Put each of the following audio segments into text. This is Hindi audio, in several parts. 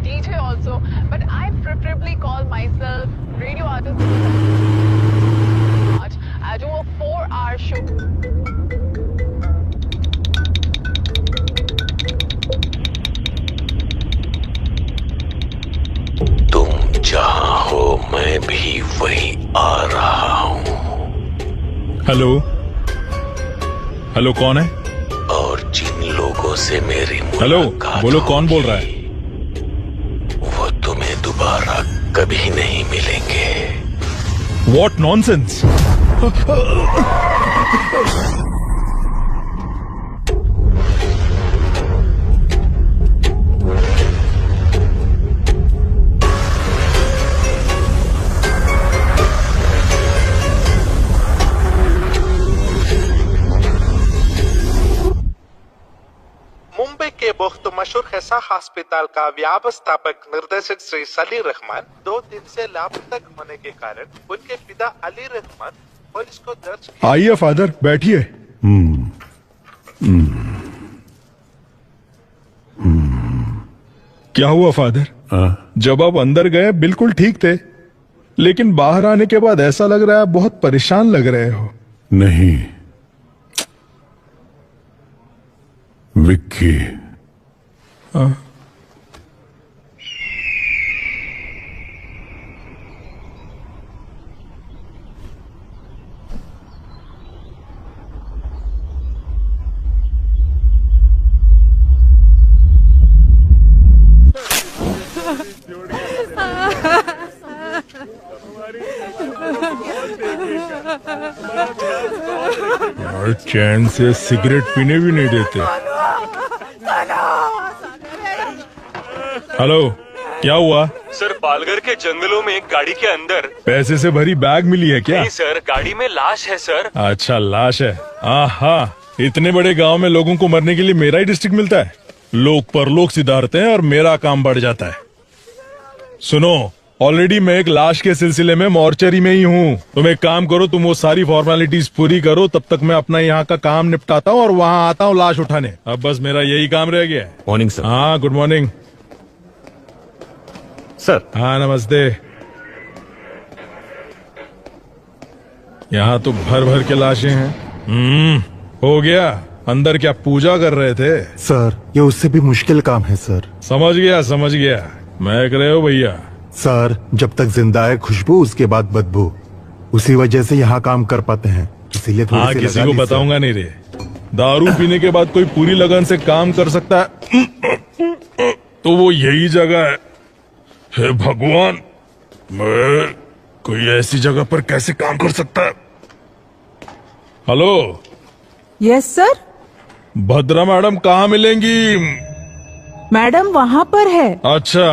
DJ also, but I preferably call myself radio artist. I do a 4-hour show. तुम जहां हो मैं भी वहीं आ रहा हूँ। हेलो हेलो, कौन है? और जिन लोगों से मेरी हेलो, मुलाकात बोलो कौन बोल रहा है? वो तुम्हें दोबारा कभी नहीं मिलेंगे। What nonsense! मुंबई के बहुत मशहूर हैसा अस्पताल का व्यवस्थापक निर्देशक श्री सलीर रहमान 2 दिन से लापता होने के कारण उनके पिता अली रहमान पुलिस को दर्ज किया। आइए फादर, बैठिए। क्या हुआ फादर? जब आप अंदर गए बिल्कुल ठीक थे, लेकिन बाहर आने के बाद ऐसा लग रहा है बहुत परेशान लग रहे हो। नहीं विक्की, और चैन से सिगरेट पीने भी नहीं देते। हेलो, क्या हुआ? सर, पालघर के जंगलों में एक गाड़ी के अंदर पैसे से भरी बैग मिली है क्या? नहीं सर, गाड़ी में लाश है सर। अच्छा, लाश है। आहा, इतने बड़े गांव में लोगों को मरने के लिए मेरा ही डिस्ट्रिक्ट मिलता है। लोग परलोक सिधारते हैं और मेरा काम बढ़ जाता है। सुनो, ऑलरेडी मैं एक लाश के सिलसिले में मॉर्चरी में ही हूँ। तुम एक काम करो, तुम वो सारी फॉर्मेलिटीज पूरी करो, तब तक मैं अपना यहाँ का काम निपटाता हूँ और वहाँ आता हूँ लाश उठाने। अब बस मेरा यही काम रह गया है। Morning sir. हाँ, गुड मॉर्निंग सर। हाँ, नमस्ते। यहाँ तो भर भर के लाशें हैं। हो गया। अंदर क्या पूजा कर रहे थे? सर, ये उससे भी मुश्किल काम है सर। समझ गया। महक रहे हो भैया? सर, जब तक जिंदा है खुशबू, उसके बाद बदबू। उसी वजह से यहाँ काम कर पाते हैं, इसीलिए थोड़ी हाँ, सी किसी लगा को ली, बताऊंगा नहीं रे। दारू पीने के बाद कोई पूरी लगन से काम कर सकता है तो वो यही जगह है। हे भगवान, मैं कोई ऐसी जगह पर कैसे काम कर सकता है? Hello. Yes sir. Bhadra madam कहाँ मिलेंगी? मैडम वहाँ पर है। अच्छा,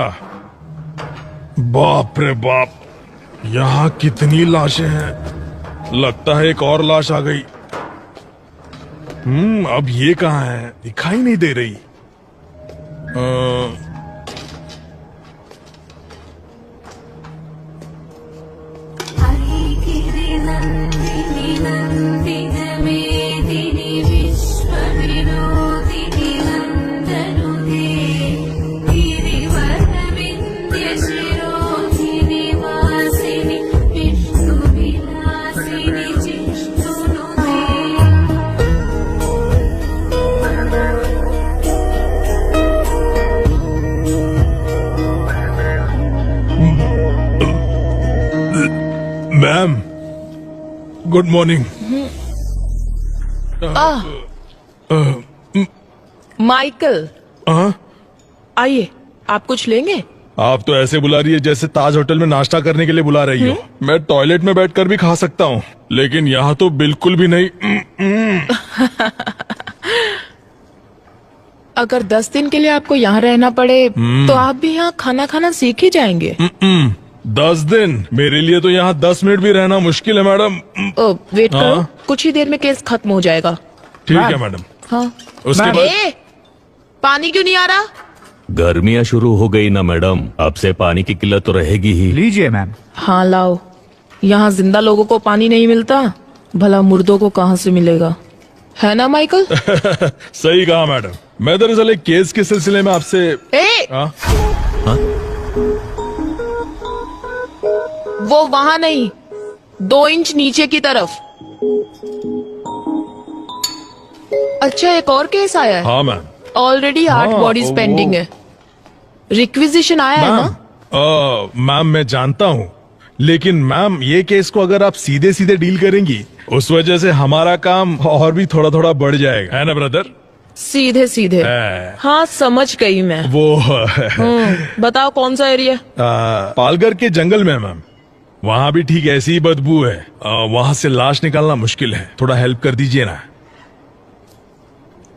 बाप रे बाप, यहाँ कितनी लाशें हैं। लगता है एक और लाश आ गई। अब ये कहाँ है? दिखाई नहीं दे रही। Ma'am, good morning. माइकल, आइए, आप कुछ लेंगे? आप तो ऐसे बुला रही है जैसे ताज होटल में नाश्ता करने के लिए बुला रही हो। मैं टॉयलेट में बैठकर भी खा सकता हूँ, लेकिन यहाँ तो बिल्कुल भी नहीं। अगर 10 दिन के लिए आपको यहाँ रहना पड़े तो आप भी यहाँ खाना खाना सीख ही जाएंगे। 10 दिन? मेरे लिए तो यहाँ 10 मिनट भी रहना मुश्किल है मैडम। वेट करो, कुछ ही देर में केस खत्म हो जाएगा। ठीक है मैडम। हाँ। उसके बाद पानी क्यों नहीं आ रहा? गर्मियाँ शुरू हो गई ना मैडम, अब से पानी की किल्लत तो रहेगी ही। लीजिए मैम। हाँ लाओ। यहाँ जिंदा लोगों को पानी नहीं मिलता, भला मुर्दों को कहाँ से मिलेगा, है ना माइकल? सही कहा मैडम। मैं दरअसल एक केस के सिलसिले में आपसे हाँ? वो वहां नहीं, 2 इंच नीचे की तरफ। अच्छा, एक और केस आया है। हाँ मैम। ऑलरेडी 8 हाँ, बॉडीज पेंडिंग है। रिक्विजिशन आया है ना? मैम मैं जानता हूँ, लेकिन मैम ये केस को अगर आप सीधे सीधे डील करेंगी, उस वजह से हमारा काम और भी थोड़ा थोड़ा बढ़ जाएगा, है ना ब्रदर? सीधे सीधे। हाँ, समझ गई मैं। वो बताओ कौन सा एरिया? पालघर के जंगल में मैम। वहाँ भी ठीक ऐसी ही बदबू है। वहाँ से लाश निकालना मुश्किल है, थोड़ा हेल्प कर दीजिए ना।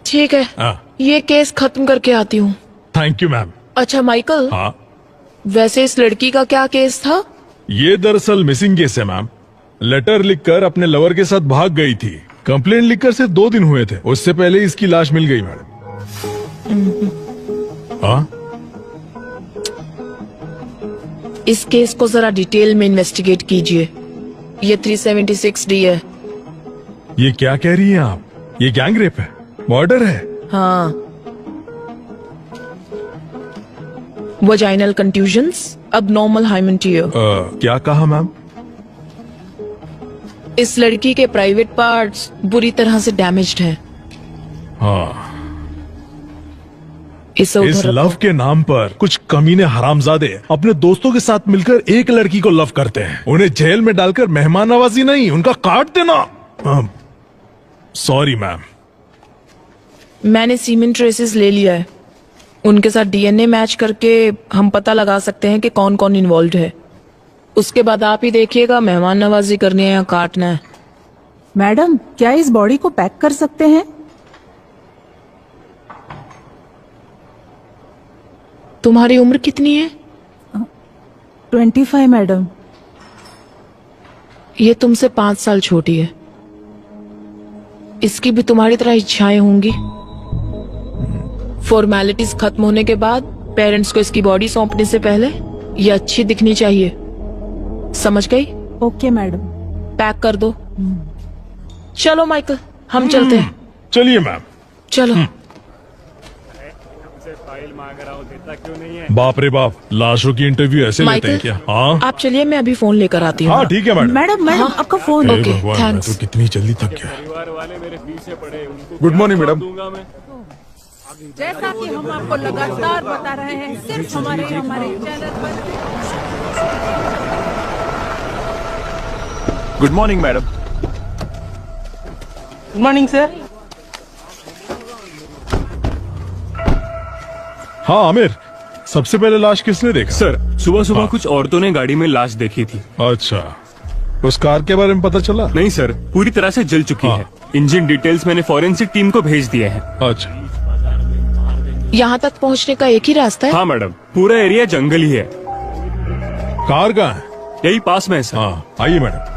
ठीक है, ये केस खत्म करके आती हूँ। Thank you ma'am. अच्छा माइकल, हाँ, वैसे इस लड़की का क्या केस था? ये दरअसल मिसिंग केस है मैम। लेटर लिखकर अपने लवर के साथ भाग गई थी। कंप्लेंट लिखकर सिर्फ 2 दिन हुए थे, उससे पहले इसकी लाश मिल गई मैडम। हाँ, इस केस को जरा डिटेल में इन्वेस्टिगेट कीजिए। ये 376D है। ये क्या कह रही हैं आप? ये गैंग रेप है, मर्डर है। हाँ, vaginal contusions, abnormal hymen tear. क्या कहा मैम? इस लड़की के प्राइवेट पार्ट्स बुरी तरह से डैमेज्ड हैं। हाँ, इसे इस उधर लव रखो। के नाम पर कुछ कमीने हरामजादे अपने दोस्तों के साथ मिलकर एक लड़की को लव करते हैं। उन्हें जेल में डालकर मेहमान नवाजी नहीं, उनका काट देना। Sorry ma'am. मैंने सीमेंट ट्रेसेस ले लिया है। उनके साथ डीएनए मैच करके हम पता लगा सकते हैं कि कौन कौन इन्वॉल्व है। उसके बाद आप ही देखिएगा मेहमान नवाजी करनी है या काटना है। मैडम, क्या इस बॉडी को पैक कर सकते हैं? तुम्हारी उम्र कितनी है? 25 मैडम। ये तुमसे 5 साल छोटी है। इसकी भी तुम्हारी तरह इच्छाएं होंगी। फॉर्मेलिटीज खत्म होने के बाद पेरेंट्स को इसकी बॉडी सौंपने से पहले ये अच्छी दिखनी चाहिए। समझ गई? Okay madam. पैक कर दो। चलो माइकल, हम चलते हैं। चलिए मैम। चलो। बाप रे बाप, लाशों की इंटरव्यू ऐसे लेते हैं क्या? हाँ आप चलिए, मैं अभी फोन लेकर आती हूँ। हाँ, ठीक है मैडम। मैडम, आपका फोन। हे ओके, भगवान, मैं थैंक्स। तो कितनी जल्दी थक गया। Good morning madam. जैसा कि हम आपको लगातार बता रहे हैं, सिर्फ हमारे चैनल पर। Good morning madam. Good morning sir. हाँ आमिर, सबसे पहले लाश किसने देखा? सर, सुबह सुबह हाँ। कुछ औरतों ने गाड़ी में लाश देखी थी। अच्छा, उस कार के बारे में पता चला? नहीं सर, पूरी तरह से जल चुकी हाँ। है। इंजन डिटेल्स मैंने फॉरेंसिक टीम को भेज दिए हैं। अच्छा, यहाँ तक पहुँचने का एक ही रास्ता है? हाँ मैडम, पूरा एरिया जंगल ही है। कार कहाँ है? यही पास में है सर। हाँ, आइए मैडम।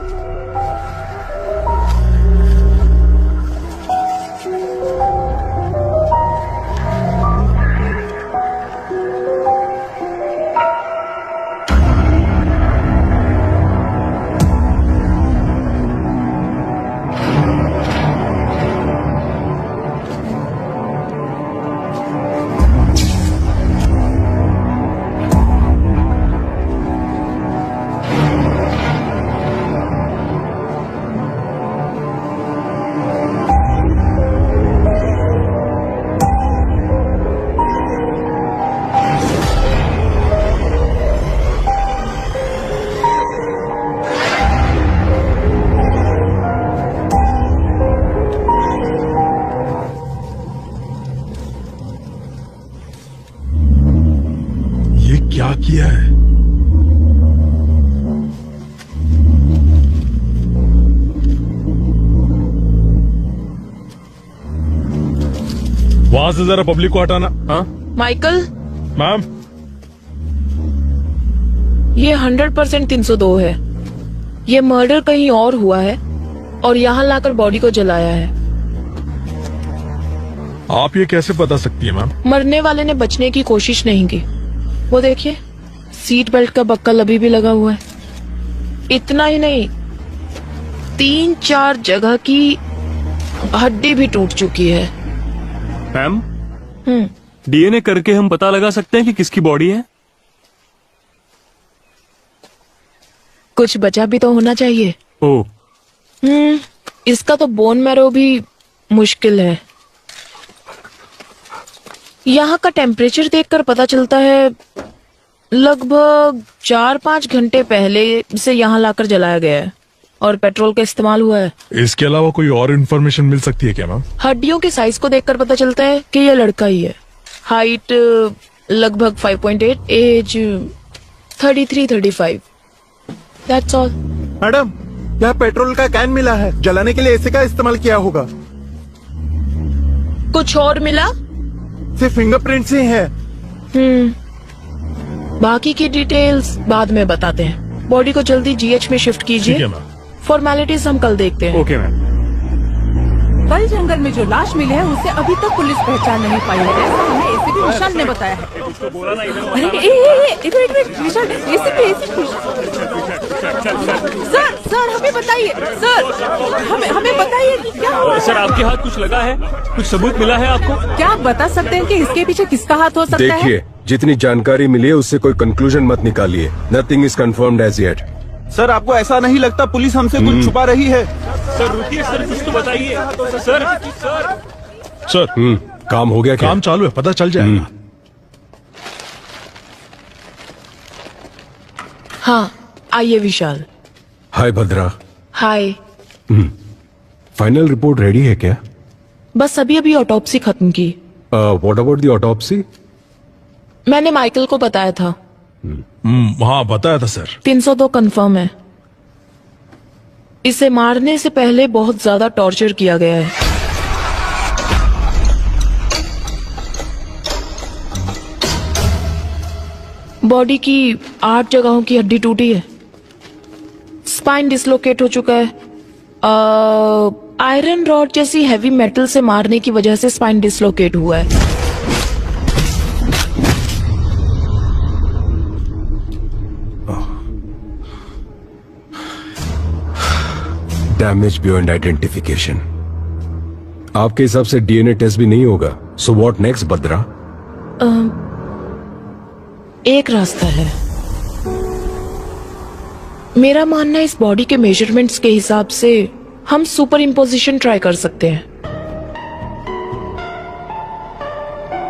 ये क्या किया है? वहां से जरा पब्लिक को हटाना। हाँ माइकल, मैम, ये 100% 302 है। ये मर्डर कहीं और हुआ है और यहाँ लाकर बॉडी को जलाया है। आप ये कैसे बता सकती है मैम? मरने वाले ने बचने की कोशिश नहीं की। वो देखिए, सीट बेल्ट का बक्कल अभी भी लगा हुआ है। इतना ही नहीं, 3-4 जगह की हड्डी भी टूट चुकी है। मैम, डीएनए करके हम पता लगा सकते हैं कि किसकी बॉडी है? कुछ बचा भी तो होना चाहिए। ओ, इसका तो बोन मैरो भी मुश्किल है। यहाँ का टेम्परेचर देखकर पता चलता है लगभग 4-5 घंटे पहले इसे यहाँ लाकर जलाया गया है और पेट्रोल का इस्तेमाल हुआ है। इसके अलावा कोई और इन्फॉर्मेशन मिल सकती है क्या मैम? हड्डियों के साइज को देखकर पता चलता है कि यह लड़का ही है। हाइट लगभग 5.8, एज 33-35। That's all. मैडम, यहाँ पेट्रोल का कैन मिला है, जलाने के लिए इसी का इस्तेमाल किया होगा। कुछ और मिला? सिर्फ फिंगरप्रिंट्स ही है। बाकी की डिटेल्स बाद में बताते हैं। बॉडी को जल्दी जीएच में शिफ्ट ठीक है कीजिए। मैम। फॉर्मेलिटीज हम कल देखते हैं। Okay ma'am. कल जंगल में जो लाश मिली है उसे अभी तक पुलिस पहचान नहीं पाई है, ऐसा हमें एसीपी विशाल ने बताया है। अरे इधर विशाल, एसीपी सर हमें बताइए, सर हमें बताइए कि क्या हुआ। सर, आपके हाथ कुछ लगा है? कुछ सबूत मिला है आपको? क्या आप बता सकते हैं कि इसके पीछे किसका हाथ हो सकता है? देखिए, जितनी जानकारी मिली है उससे कोई कंक्लूजन मत निकालिए। Nothing is confirmed as yet. Sir, आपको ऐसा नहीं लगता पुलिस हमसे कुछ छुपा रही है? सर रुकिए सर, कुछ तो बताइए। सर सर काम हो गया क्या? काम चालू है, पता चल जाएगा। हाँ, आइए विशाल। हाय भद्रा। हाय। फाइनल रिपोर्ट रेडी है क्या? बस अभी ऑटोप्सी खत्म की। What about the autopsy? मैंने माइकल को बताया था। हाँ बताया था सर। 302 कंफर्म है। इसे मारने से पहले बहुत ज्यादा टॉर्चर किया गया है। बॉडी की 8 जगहों की हड्डी टूटी है। स्पाइन डिसलोकेट हो चुका है। आयरन रॉड जैसी हैवी मेटल से मारने की वजह से स्पाइन डिसलोकेट हुआ है। Damage beyond identification. आपके हिसाब से डीएनए टेस्ट भी नहीं होगा। सो व्हाट नेक्स्ट भद्रा? एक रास्ता है। मेरा मानना है इस बॉडी के मेजरमेंट्स के हिसाब से हम सुपर इम्पोजिशन ट्राई कर सकते हैं।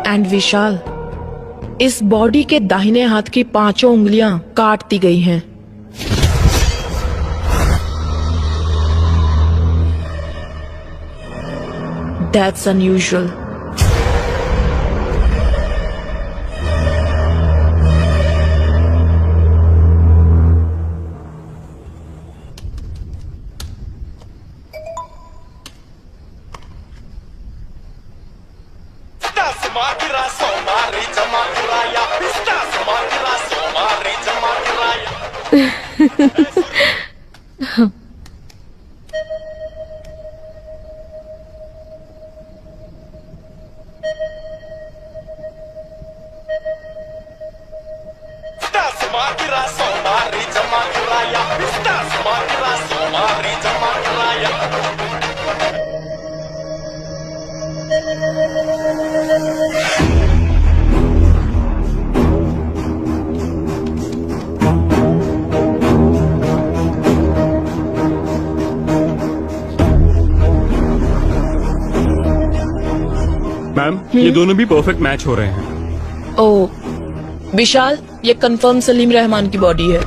एंड विशाल, इस बॉडी के दाहिने हाथ की 5 उंगलियां काट दी गई हैं। That's unusual. मैम, ये दोनों भी परफेक्ट मैच हो रहे हैं। ओ विशाल, ये कंफर्म सलीम रहमान की बॉडी है।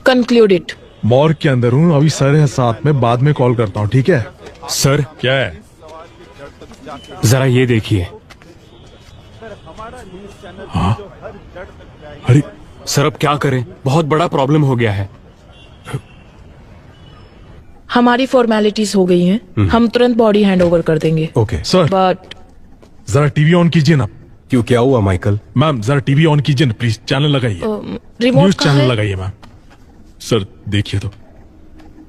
Conclude it. मॉर्ग के अंदर हूँ, अभी सारे साथ में बाद में कॉल करता हूँ, ठीक है? सर क्या है? जरा ये देखिए। हाँ? अरे सर अब क्या करें, बहुत बड़ा प्रॉब्लम हो गया है। हमारी फॉर्मेलिटीज हो गई हैं। हम तुरंत बॉडी हैंड ओवर कर देंगे। ओके सर, बट जरा टीवी ऑन कीजिए ना। क्यों, क्या हुआ माइकल? मैम जरा टीवी ऑन कीजिए ना प्लीज, चैनल लगाइए। रिमोट न्यूज कहाँ चैनल है? लगाइए मैम। सर देखिए तो।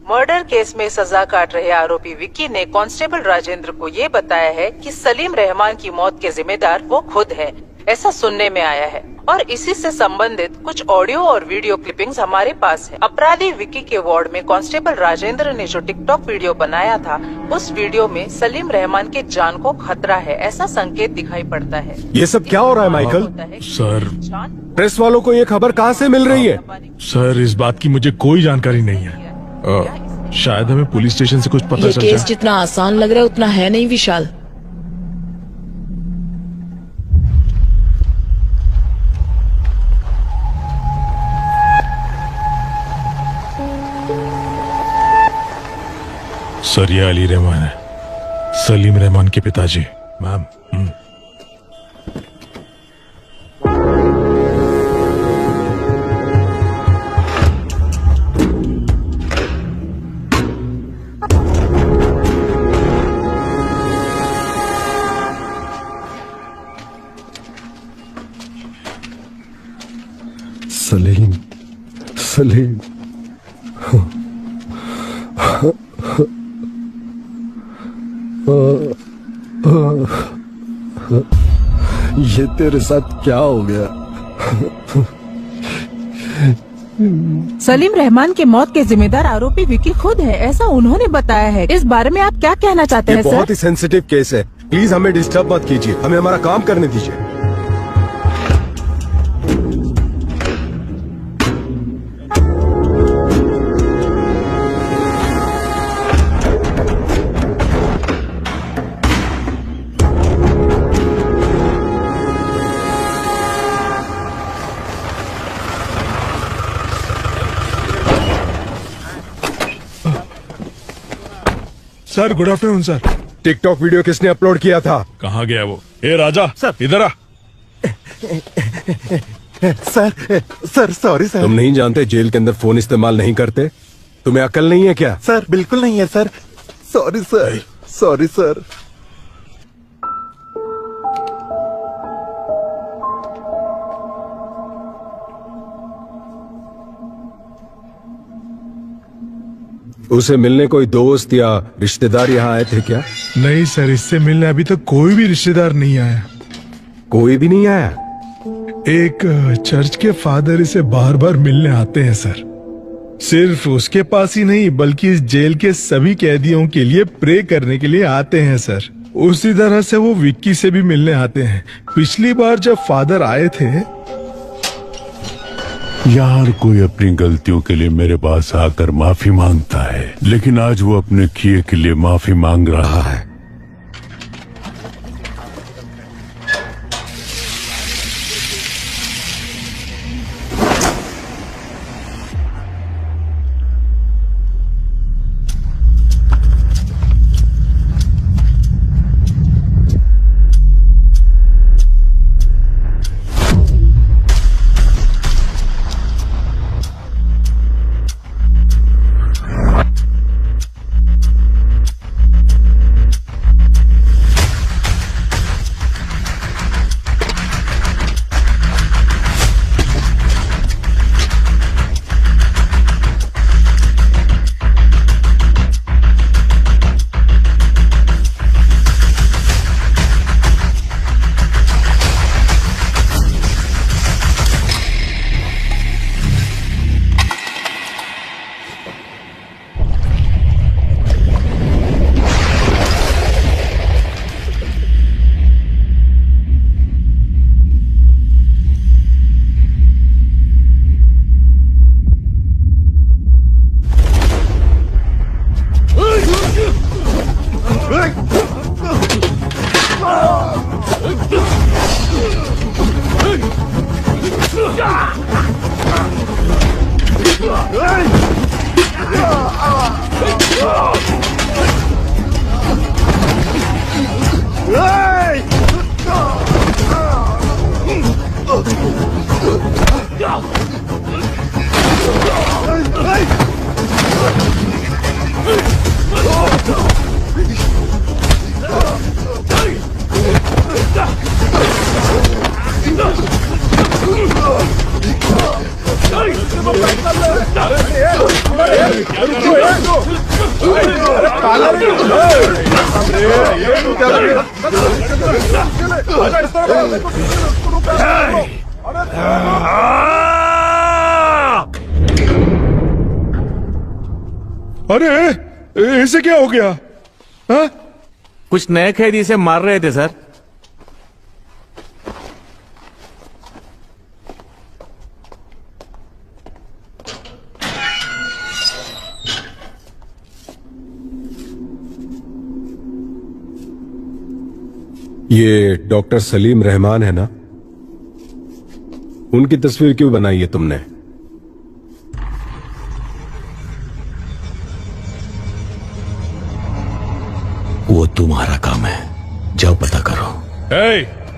मर्डर केस में सजा काट रहे आरोपी विक्की ने कांस्टेबल राजेंद्र को ये बताया है कि सलीम रहमान की मौत के जिम्मेदार वो खुद है। ऐसा सुनने में आया है। और इसी से संबंधित कुछ ऑडियो और वीडियो क्लिपिंग्स हमारे पास है। अपराधी विकी के वार्ड में कांस्टेबल राजेंद्र ने जो टिकटॉक वीडियो बनाया था, उस वीडियो में सलीम रहमान की जान को खतरा है ऐसा संकेत दिखाई पड़ता है। ये सब क्या हो रहा है माइकल? सर, प्रेस वालों को ये खबर कहाँ से मिल रही है? सर, इस बात की मुझे कोई जानकारी नहीं है। शायद हमें पुलिस स्टेशन से कुछ पता ये चल केस जाए। जितना आसान लग रहा है उतना है नहीं विशाल। सर, ये अली रहमान है, सलीम रहमान के पिताजी। मैम, सलीम, सलीम। ये तेरे साथ क्या हो गया? सलीम रहमान के मौत के जिम्मेदार आरोपी विकी खुद है, ऐसा उन्होंने बताया है। इस बारे में आप क्या कहना चाहते ये हैं बहुत सर? ही सेंसिटिव केस है, प्लीज हमें डिस्टर्ब मत कीजिए, हमें हमारा काम करने दीजिए। Sir, good afternoon sir. TikTok video किसने अपलोड किया था? कहाँ गया वो? ए राजा, सर इधर आ। Sir sorry sir. तुम नहीं जानते जेल के अंदर फोन इस्तेमाल नहीं करते? तुम्हें अकल नहीं है क्या? सर बिल्कुल नहीं है sir. Sorry sir, sorry sir. उसे मिलने कोई दोस्त या रिश्तेदार यहाँ आए थे क्या? नहीं सर, इससे मिलने अभी तक कोई भी रिश्तेदार नहीं आया। कोई भी नहीं आया? एक चर्च के फादर इसे बार बार मिलने आते हैं सर। सिर्फ उसके पास ही नहीं बल्कि इस जेल के सभी कैदियों के लिए प्रे करने के लिए आते हैं सर। उसी तरह से वो विक्की से भी मिलने आते हैं। पिछली बार जब फादर आए थे, यार कोई अपनी गलतियों के लिए मेरे पास आकर माफी मांगता है, लेकिन आज वो अपने किए के लिए माफी मांग रहा है। अरे ऐसे क्या हो गया? हा? कुछ नए कैदी से मार रहे थे सर। ये डॉक्टर सलीम रहमान है ना? उनकी तस्वीर क्यों बनाई है तुमने? वो तुम्हारा काम है, जाओ पता करो।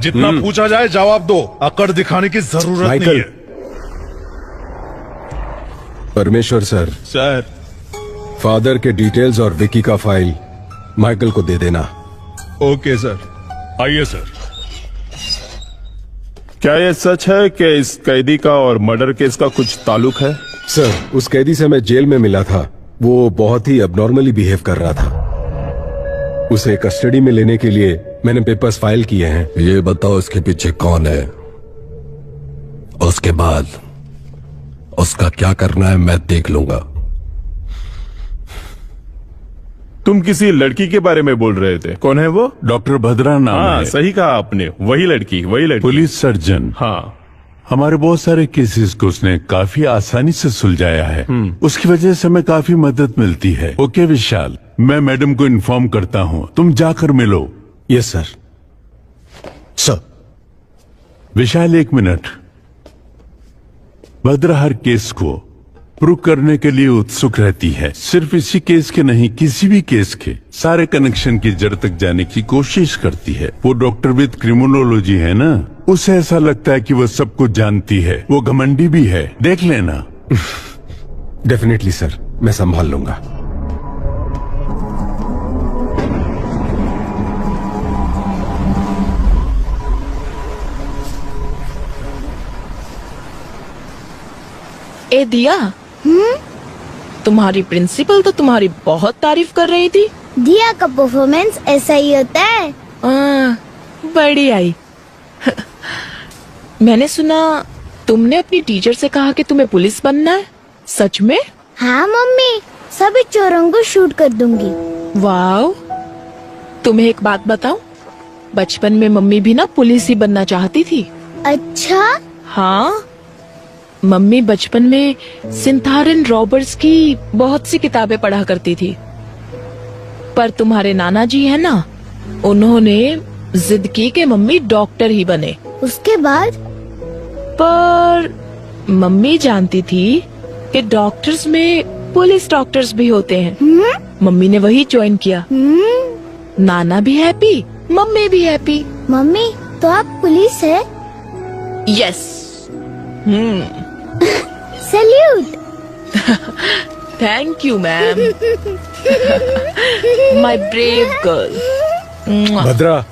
जितना पूछा जाए जवाब दो, अकड़ दिखाने की जरूरत नहीं माइकल। है। परमेश्वर सर, फादर के डिटेल्स और विकी का फाइल माइकल को दे देना। Okay sir. आइए सर। क्या यह सच है कि इस कैदी का और मर्डर केस का कुछ ताल्लुक है? सर, उस कैदी से मैं जेल में मिला था। वो बहुत ही अबनॉर्मली बिहेव कर रहा था। उसे कस्टडी में लेने के लिए मैंने पेपर्स फाइल किए हैं। ये बताओ इसके पीछे कौन है, उसके बाद उसका क्या करना है मैं देख लूंगा। तुम किसी लड़की के बारे में बोल रहे थे, कौन है वो? डॉक्टर भद्रा नाम हाँ, है। सही कहा आपने, वही लड़की। Police surgeon. हाँ, हमारे बहुत सारे केसेस को उसने काफी आसानी से सुलझाया है। उसकी वजह से हमें काफी मदद मिलती है। ओके विशाल, मैं मैडम को इन्फॉर्म करता हूँ, तुम जाकर मिलो। Yes sir. सर। विशाल, एक मिनट। भद्रा हर केस को प्रूव करने के लिए उत्सुक रहती है। सिर्फ इसी केस के नहीं, किसी भी केस के सारे कनेक्शन की जड़ तक जाने की कोशिश करती है। वो डॉक्टर विद क्रिमिनोलॉजी है ना, उसे ऐसा लगता है कि वो सब कुछ जानती है। वो घमंडी भी है, देख लेना। डेफिनेटली सर, मैं संभाल लूंगा। ए दिया, तुम्हारी प्रिंसिपल तो तुम्हारी बहुत तारीफ कर रही थी। दिया का परफॉर्मेंस ऐसा ही होता है। बड़ी आई। मैंने सुना तुमने अपनी टीचर से कहा कि तुम्हें पुलिस बनना है, सच में? हाँ मम्मी, सभी चोरों को शूट कर दूंगी। वाओ, तुम्हें एक बात बताऊं, बचपन में मम्मी भी ना पुलिस ही बनना चाहती थी। अच्छा? हाँ, मम्मी बचपन में सिंथारन रॉबर्ट्स की बहुत सी किताबें पढ़ा करती थी। पर तुम्हारे नाना जी है ना, उन्होंने जिद की कि मम्मी डॉक्टर ही बने। उसके बाद? पर मम्मी जानती थी कि डॉक्टर्स में पुलिस डॉक्टर्स भी होते हैं। मम्मी ने वही ज्वाइन किया। नाना भी हैप्पी, मम्मी भी हैप्पी। मम्मी, तो आप पुलिस है? Yes. Salute. Thank you ma'am. My brave girl. Bhadra.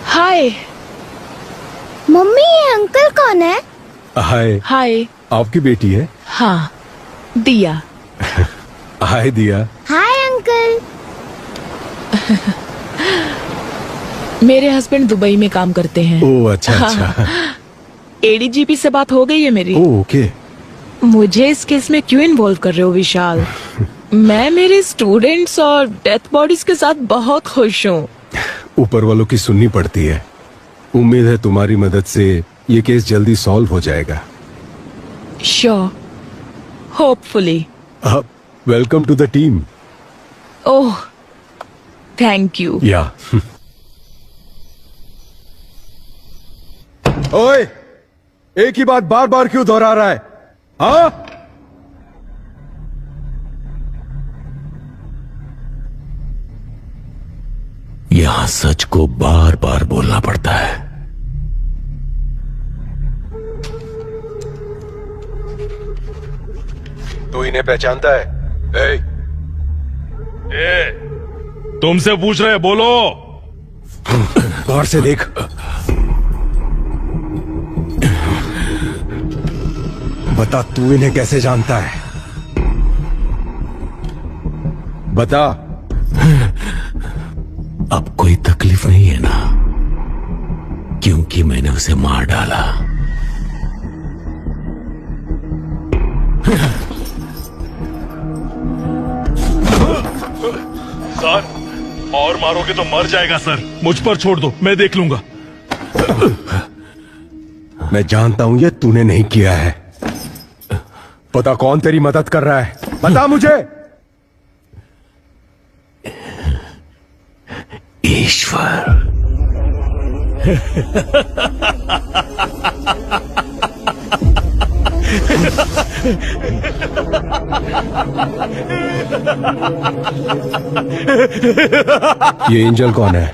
Hi. Mummy, ये अंकल कौन है? हाय। हाय। आपकी बेटी है? हाँ, दिया। हाय दिया। Hi uncle. मेरे हस्बैंड दुबई में काम करते हैं। ओह अच्छा अच्छा। एडीजीपी से बात हो गई है मेरी। Oh okay. मुझे इस केस में क्यों इन्वॉल्व कर रहे हो विशाल? मैं मेरे स्टूडेंट्स और डेथ बॉडीज के साथ बहुत खुश हूँ। ऊपर वालों की सुननी पड़ती है। उम्मीद है तुम्हारी मदद से ये केस जल्दी सॉल्व हो जाएगा। Sure, hopefully. Welcome to the team. Oh, thank you. Yeah. ओए, एक ही बात बार बार क्यों दोहरा रहा है? हाँ? यहां सच को बार बार बोलना पड़ता है। तू इन्हें पहचानता है? तुमसे पूछ रहे, बोलो। गौर से देख। बता, तू इन्हें कैसे जानता है? बता। अब कोई तकलीफ नहीं है ना? क्योंकि मैंने उसे मार डाला। सर, और मारोगे तो मर जाएगा सर। मुझ पर छोड़ दो, मैं देख लूंगा। मैं जानता हूं ये तूने नहीं किया है। पता कौन तेरी मदद कर रहा है? बता मुझे। ईश्वर। ये एंजल कौन है?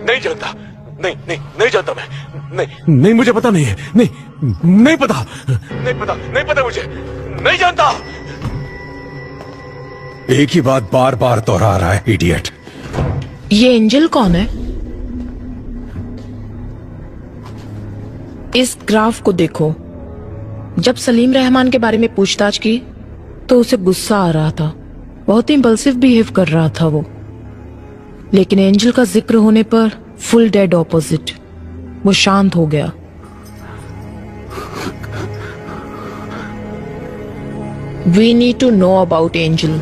नहीं जानता, नहीं जानता मैं। नहीं मुझे पता नहीं है। नहीं पता मुझे। नहीं जानता। एक ही बात बार बार दोहरा रहा है, इडियट। ये एंजल कौन है? इस ग्राफ को देखो। जब सलीम रहमान के बारे में पूछताछ की तो उसे गुस्सा आ रहा था, बहुत ही इंपल्सिव बिहेव कर रहा था वो। लेकिन एंजल का जिक्र होने पर फुल डेड ऑपोजिट, वो शांत हो गया। We need to know about Angel.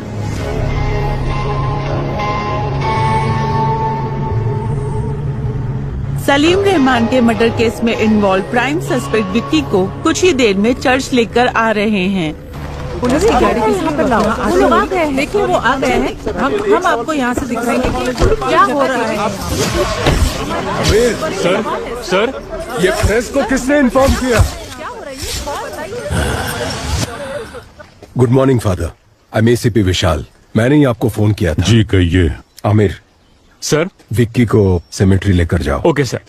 Salim Rahman के मर्डर केस में इन्वॉल्व प्राइम सस्पेक्ट विक्की को कुछ ही देर में चर्च लेकर आ रहे हैं। पुलिस की गाड़ी किस पे लाओ? वो लोग आ गए हैं। देखिए वो आ गए हैं। हम आपको यहाँ से दिखाएंगे कि क्या हो रहा है। सर, ये प्रेस को किसने इन्फॉर्म किया? Good morning father, I am ACP Vishal. मैंने ही आपको फोन किया था। जी कहिए। आमिर सर, विक्की को सेमेट्री लेकर जाओ। Okay sir.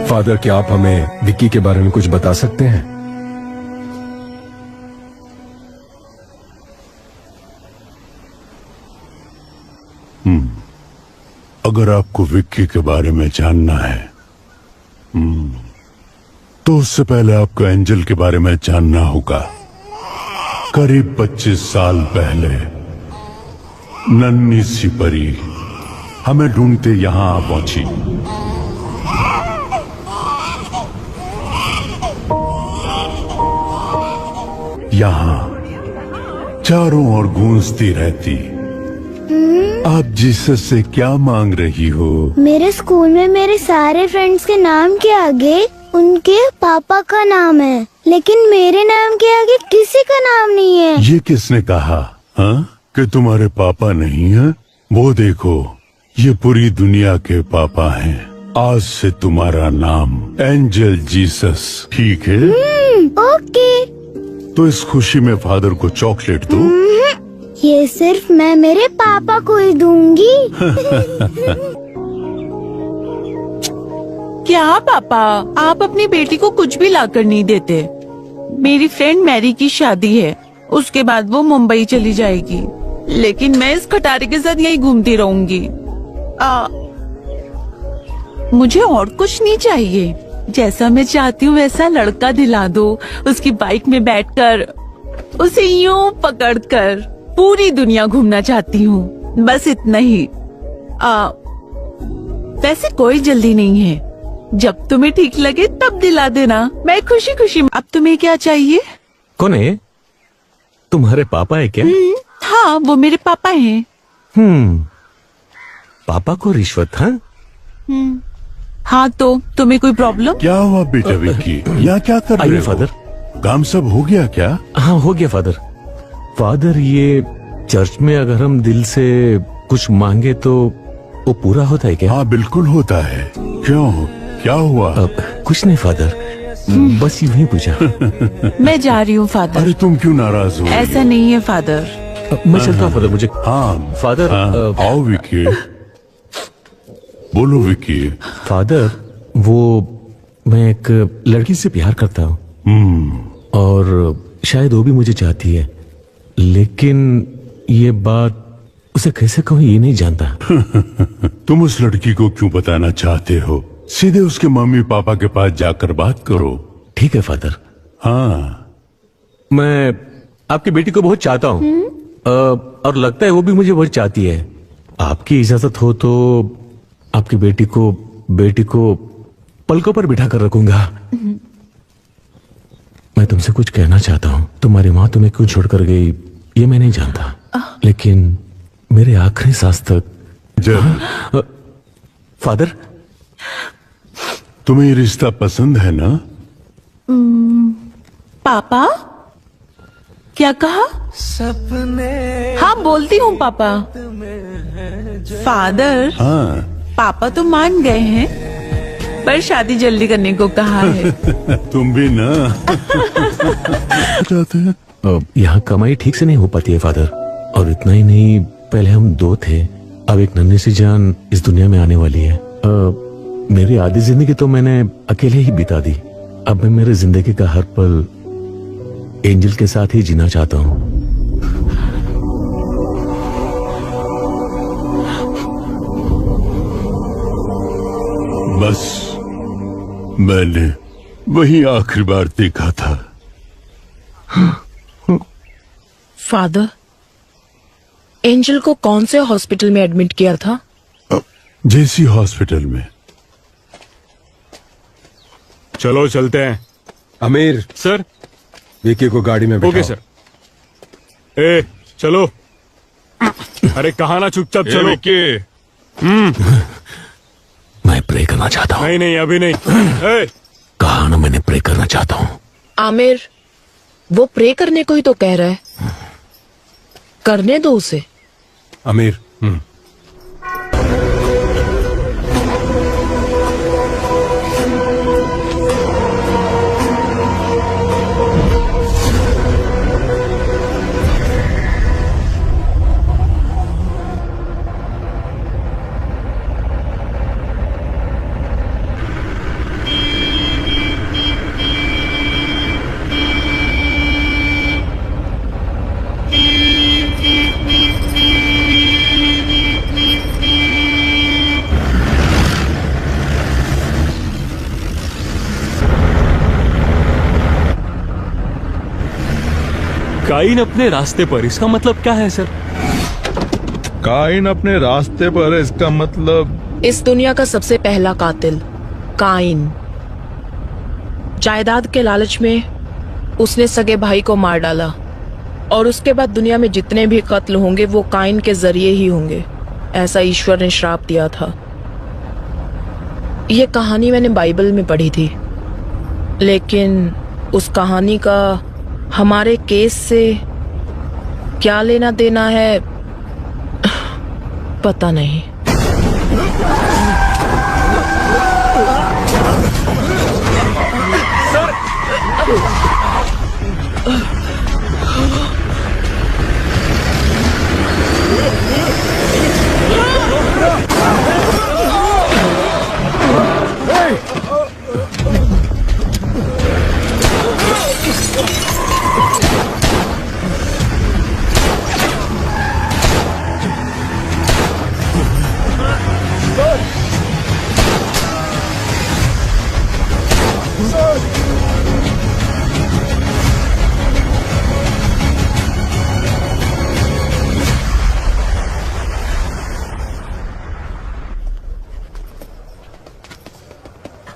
फादर, क्या आप हमें विक्की के बारे में कुछ बता सकते हैं? अगर आपको विक्की के बारे में जानना है तो उससे पहले आपको एंजल के बारे में जानना होगा। करीब 25 साल पहले नन्ही सी परी हमें ढूंढते यहां आ पहुंची। यहां चारों ओर गूंजती रहती। आप जीसस से क्या मांग रही हो? मेरे स्कूल में मेरे सारे फ्रेंड्स के नाम के आगे उनके पापा का नाम है, लेकिन मेरे नाम के आगे किसी का नाम नहीं है। ये किसने कहा कि तुम्हारे पापा नहीं है? वो देखो, ये पूरी दुनिया के पापा हैं। आज से तुम्हारा नाम एंजल जीसस, ठीक है? ओके। तो इस खुशी में फादर को चॉकलेट दो। ये सिर्फ मैं मेरे पापा को ही दूंगी। क्या पापा, आप अपनी बेटी को कुछ भी लाकर नहीं देते? मेरी फ्रेंड मैरी की शादी है, उसके बाद वो मुंबई चली जाएगी, लेकिन मैं इस खटारे के साथ यही घूमती रहूंगी। मुझे और कुछ नहीं चाहिए। जैसा मैं चाहती हूँ वैसा लड़का दिला दो। उसकी बाइक में बैठकर उसे यूं पकड़कर पूरी दुनिया घूमना चाहती हूँ, बस इतना ही। वैसे कोई जल्दी नहीं है, जब तुम्हें ठीक लगे तब दिला देना, मैं खुशी खुशी। अब तुम्हें क्या चाहिए? कौन है? तुम्हारे पापा है क्या? हाँ, वो मेरे पापा हैं। पापा को रिश्वत? हाँ हाँ, तो तुम्हें कोई प्रॉब्लम? क्या हुआ बेटा विक्की? यहाँ क्या कर रहे हो? फादर, काम सब हो गया क्या? हाँ हो गया फादर। फादर, ये चर्च में अगर हम दिल से कुछ मांगे तो वो पूरा होता है क्या? हाँ बिल्कुल होता है। क्यों, क्या हुआ? कुछ नहीं फादर, बस यूं ही पूछा। मैं जा रही हूँ फादर। अरे तुम क्यों नाराज हो? ऐसा नहीं है फादर। मैं चलता हूँ फादर। मुझे फादर आओ विक्की, बोलो विक्की। फादर, वो मैं एक लड़की से प्यार करता हूँ और शायद वो भी मुझे चाहती है, लेकिन ये बात उसे कैसे कहूँ ये नहीं जानता। तुम उस लड़की को क्यों बताना चाहते हो? सीधे उसके मम्मी पापा के पास जाकर बात करो। ठीक है फादर। हाँ, मैं आपकी बेटी को बहुत चाहता हूँ और लगता है वो भी मुझे बहुत चाहती है। आपकी इजाजत हो तो आपकी बेटी को पलकों पर बिठा कर रखूंगा। मैं तुमसे कुछ कहना चाहता हूँ। तुम्हारी माँ तुम्हें क्यों छोड़कर गई ये मैं नहीं जानता, लेकिन मेरे आखिरी सांस तक। फादर, तुम्हें ये रिश्ता पसंद है ना? पापा, क्या कहा? हाँ बोलती हूँ पापा। फादर, हाँ पापा तो मान गए हैं, पर शादी जल्दी करने को कहा है। तुम भी ना चाहते हैं? यहाँ कमाई ठीक से नहीं हो पाती है फादर, और इतना ही नहीं, पहले हम दो थे, अब एक नन्ही सी जान इस दुनिया में आने वाली है। मेरी आधी जिंदगी तो मैंने अकेले ही बिता दी। अब मैं मेरे जिंदगी का हर पल एंजल के साथ ही जीना चाहता हूँ। बस मैंने वही आखिरी बार देखा था। फादर, एंजल को कौन से हॉस्पिटल में एडमिट किया था? जेसी हॉस्पिटल में। चलो चलते हैं। आमिर सर, विकी को गाड़ी में बैठाओ। Okay sir. ए चलो। अरे कहा ना, चुपचाप चलो। मैं प्रे करना चाहता हूँ। नहीं अभी नहीं। कहा ना, मैंने प्रे करना चाहता हूँ। आमिर, वो प्रे करने को ही तो कह रहा है, करने दो उसे। आमिर, काइन अपने रास्ते पर, इसका मतलब क्या है सर? काइन अपने रास्ते पर है, इसका मतलब इस दुनिया का सबसे पहला कातिल काइन। जायदाद के लालच में उसने सगे भाई को मार डाला, और उसके बाद दुनिया में जितने भी कत्ल होंगे वो काइन के जरिए ही होंगे, ऐसा ईश्वर ने श्राप दिया था। ये कहानी मैंने बाइबल में पढ़ी थी, लेकिन उस कहानी का हमारे केस से क्या लेना देना है पता नहीं।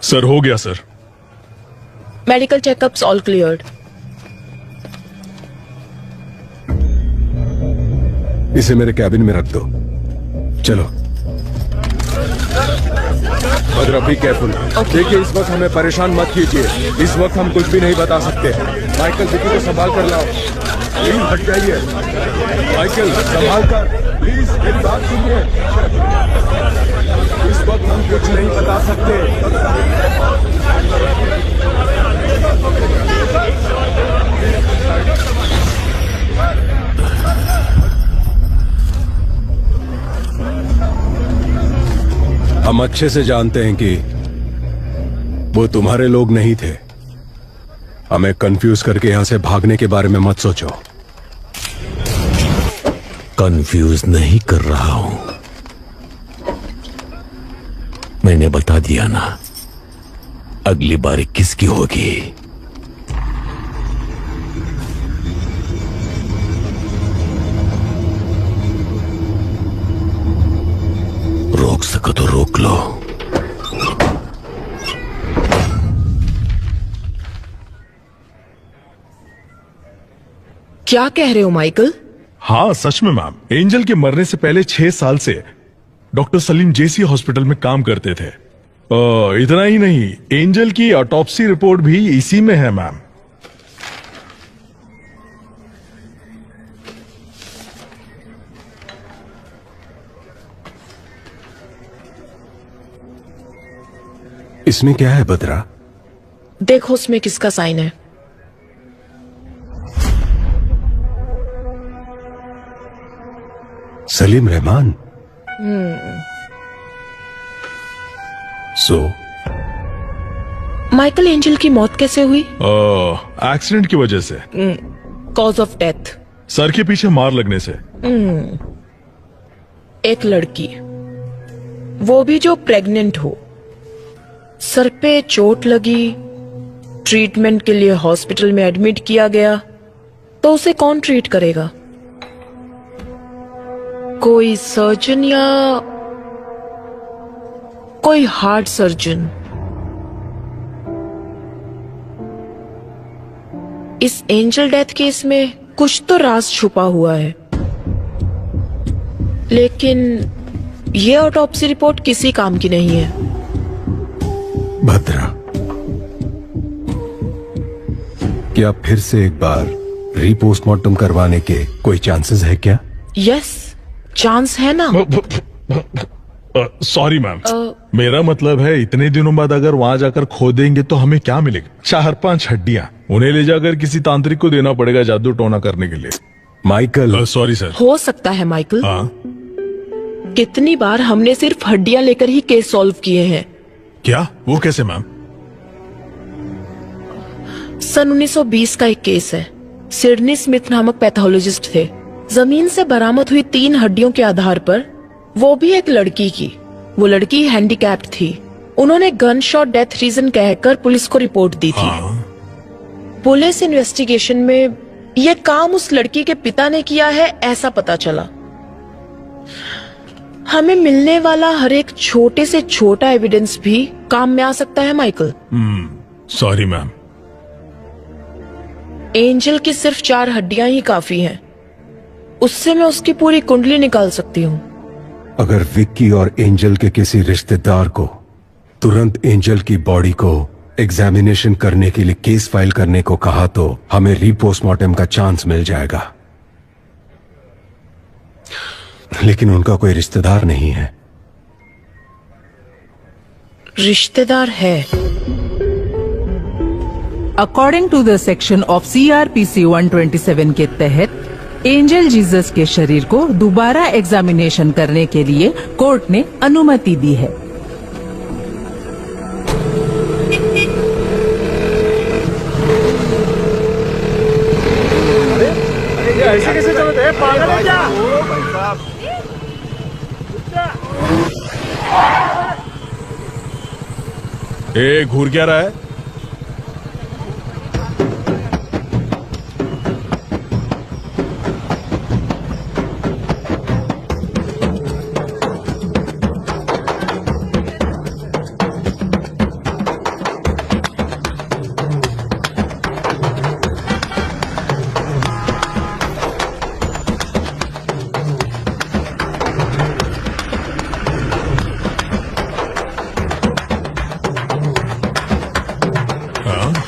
सर हो गया sir. Medical checkups all cleared. इसे मेरे कैबिन में रख दो। चलो भद्रा, बी केयरफुल। देखिए, इस वक्त हमें परेशान मत कीजिए। इस वक्त हम कुछ भी नहीं बता सकते। माइकल, विकी को संभाल कर लाओ। प्लीज हट जाइए। माइकल, संभाल कर, प्लीज मेरी बात सुनिए। इस वक्त हम कुछ नहीं बता सकते। हम अच्छे से जानते हैं कि वो तुम्हारे लोग नहीं थे। हमें कंफ्यूज करके यहां से भागने के बारे में मत सोचो। कंफ्यूज नहीं कर रहा हूं, मैंने बता दिया ना, अगली बारी किसकी होगी। रोक सको तो रोक लो। क्या कह रहे हो माइकल? हाँ सच में मैम, एंजल के मरने से पहले 6 साल से डॉक्टर सलीम जेसी हॉस्पिटल में काम करते थे। इतना ही नहीं, एंजल की ऑटोप्सी रिपोर्ट भी इसी में है मैम। इसमें क्या है बद्रा? देखो उसमें किसका साइन है। Salim Rahman. So Michael, angel की मौत कैसे हुई? एक्सीडेंट की वजह से। Cause of death? सर के पीछे मार लगने से। एक लड़की, वो भी जो प्रेग्नेंट हो, सर पे चोट लगी, ट्रीटमेंट के लिए हॉस्पिटल में एडमिट किया गया, तो उसे कौन ट्रीट करेगा? कोई सर्जन या कोई हार्ट सर्जन? इस एंजल डेथ केस में कुछ तो राज छुपा हुआ है, लेकिन ये ऑटोप्सी रिपोर्ट किसी काम की नहीं है। भद्रा, क्या फिर से एक बार रीपोस्टमार्टम करवाने के कोई चांसेस है क्या? यस, चांस है ना। सॉरी मैम, मेरा मतलब है इतने दिनों बाद अगर वहां जाकर खोदेंगे तो हमें क्या मिलेगा? 4-5 हड्डियां, उन्हें ले जाकर किसी तांत्रिक को देना पड़ेगा जादू टोना करने के लिए। माइकल। Sorry sir. हो सकता है माइकल। कितनी बार हमने सिर्फ हड्डियां लेकर ही केस सॉल्व किए हैं। क्या? वो कैसे मैम? सन 1920 का एक केस है। सिडनी स्मिथ नामक पैथोलॉजिस्ट थे। जमीन से बरामद हुई 3 हड्डियों के आधार पर, वो भी एक लड़की की, वो लड़की हैंडीकैप्ड थी। उन्होंने गन शॉट डेथ रीजन कहकर पुलिस को रिपोर्ट दी थी। पुलिस इन्वेस्टिगेशन में ये काम उस लड़की के पिता ने किया है, ऐसा पता चला। हमें मिलने वाला हर एक छोटे से छोटा एविडेंस भी काम में आ सकता है माइकल। Sorry ma'am. एंजल की सिर्फ 4 हड्डियां ही काफी हैं। उससे मैं उसकी पूरी कुंडली निकाल सकती हूँ। अगर विक्की और एंजल के किसी रिश्तेदार को तुरंत एंजल की बॉडी को एग्जामिनेशन करने के लिए केस फाइल करने को कहा तो हमें रीपोस्टमार्टम का चांस मिल जाएगा। लेकिन उनका कोई रिश्तेदार नहीं है। रिश्तेदार है। According to the section of CRPC 127 के तहत एंजल जीसस के शरीर को दोबारा एग्जामिनेशन करने के लिए कोर्ट ने अनुमति दी है। ऐसे कैसे चलते हैं? पागल है क्या? ए, घूर क्या रहा है?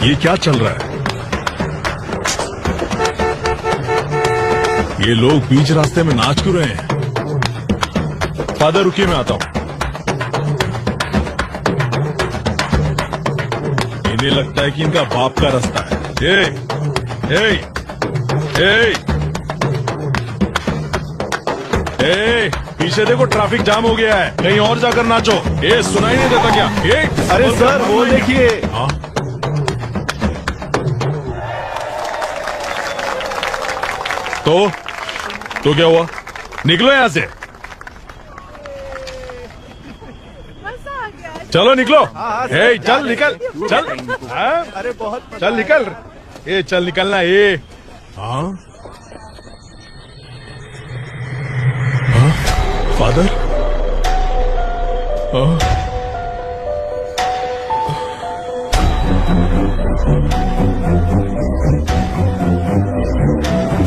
ये क्या चल रहा है? ये लोग बीच रास्ते में नाच क्यों रहे हैं? फादर रुकिए, मैं आता हूं। इन्हें लगता है कि इनका बाप का रास्ता है। पीछे देखो, ट्रैफिक जाम हो गया है, कहीं और जाकर नाचो। सुनाई नहीं देता क्या? अरे सर वो देखिए। हाँ? तो क्या हुआ? निकलो यहां से, चलो निकलो। चल निकल, चल। अरे बहुत चल निकल, चल निकलना। हाँ? Father?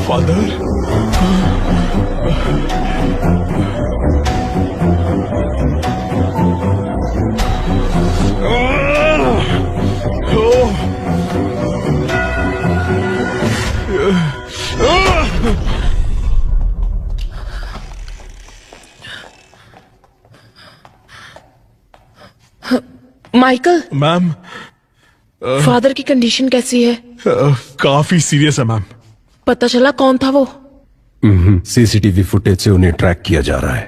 Father? Michael. Ma'am, father की कंडीशन कैसी है? काफी सीरियस है मैम। पता चला कौन था वो? सीसीटीवी फुटेज से उन्हें ट्रैक किया जा रहा है।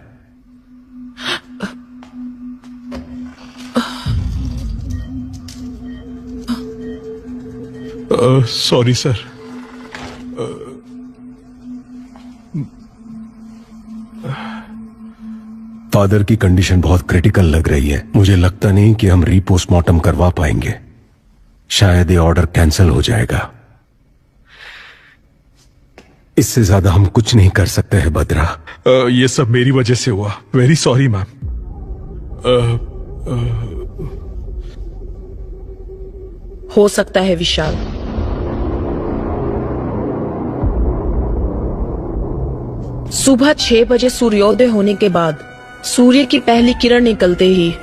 Sorry sir. फादर की कंडीशन बहुत क्रिटिकल लग रही है। मुझे लगता नहीं कि हम रीपोस्टमार्टम करवा पाएंगे। शायद ये ऑर्डर कैंसिल हो जाएगा। इससे ज्यादा हम कुछ नहीं कर सकते हैं बद्रा। ये सब मेरी वजह से हुआ। Very sorry ma'am. हो सकता है विशाल। सुबह 6 बजे सूर्योदय होने के बाद सूर्य की पहली किरण निकलते ही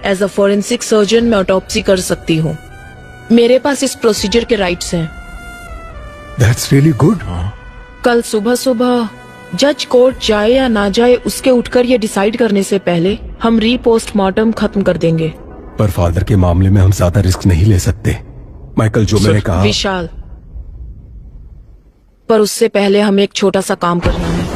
एज अ फॉरेंसिक सर्जन मैं ऑटोप्सी कर सकती हूँ। मेरे पास इस प्रोसीजर के राइट्स हैं। That's really good. कल सुबह सुबह जज कोर्ट जाए या ना जाए उसके उठकर ये डिसाइड करने से पहले हम रीपोस्टमार्टम खत्म कर देंगे। पर फादर के मामले में हम ज्यादा रिस्क नहीं ले सकते। माइकल, जो मैंने कहा। विशाल, पर उससे पहले हमें एक छोटा सा काम करना है।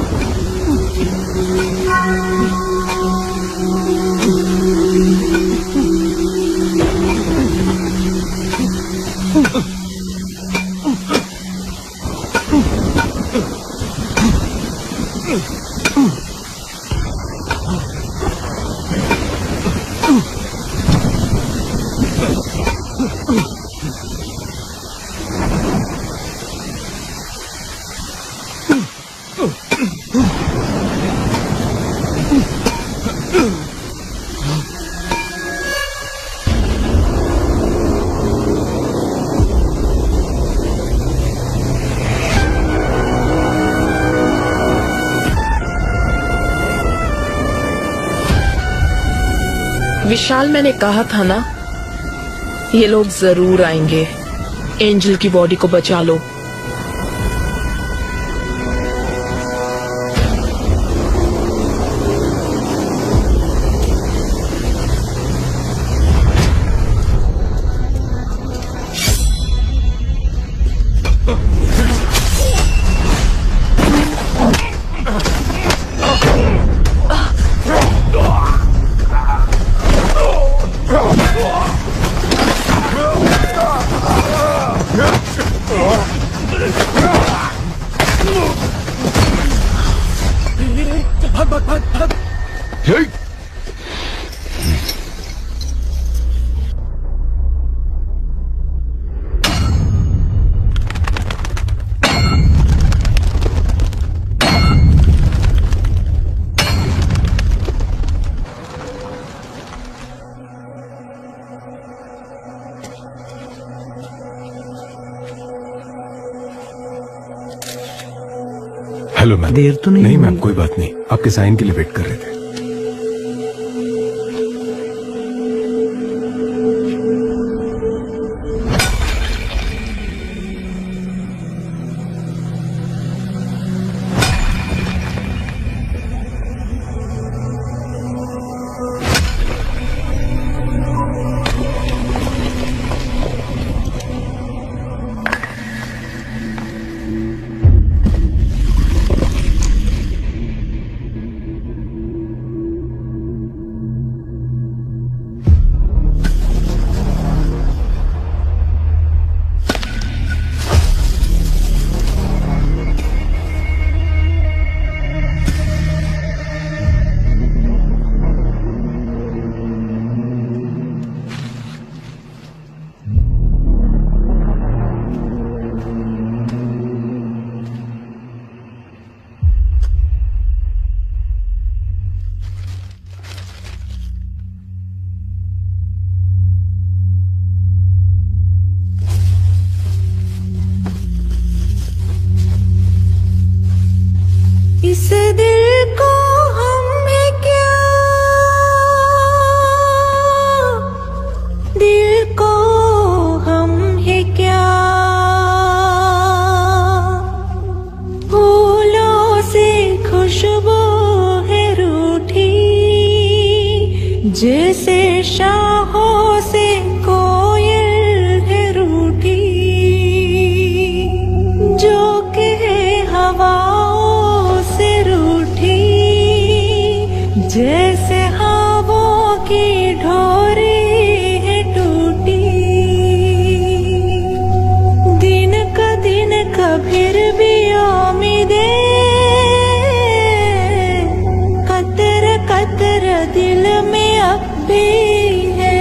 विशाल, मैंने कहा था ना, ये लोग जरूर आएंगे। एंजल की बॉडी को बचा लो। Hello ma'am. देर तो नहीं मैम, कोई बात नहीं। आपके साइन के लिए वेट कर रहे थे। जैसे शाहों से कोयल है रूठी, जो कहे हवाओं से रूठी, जैसे हवाओं की ढोरी है टूटी। दिन का फिर भी उम्मीदें, कतर कतर दिल में अब भी है।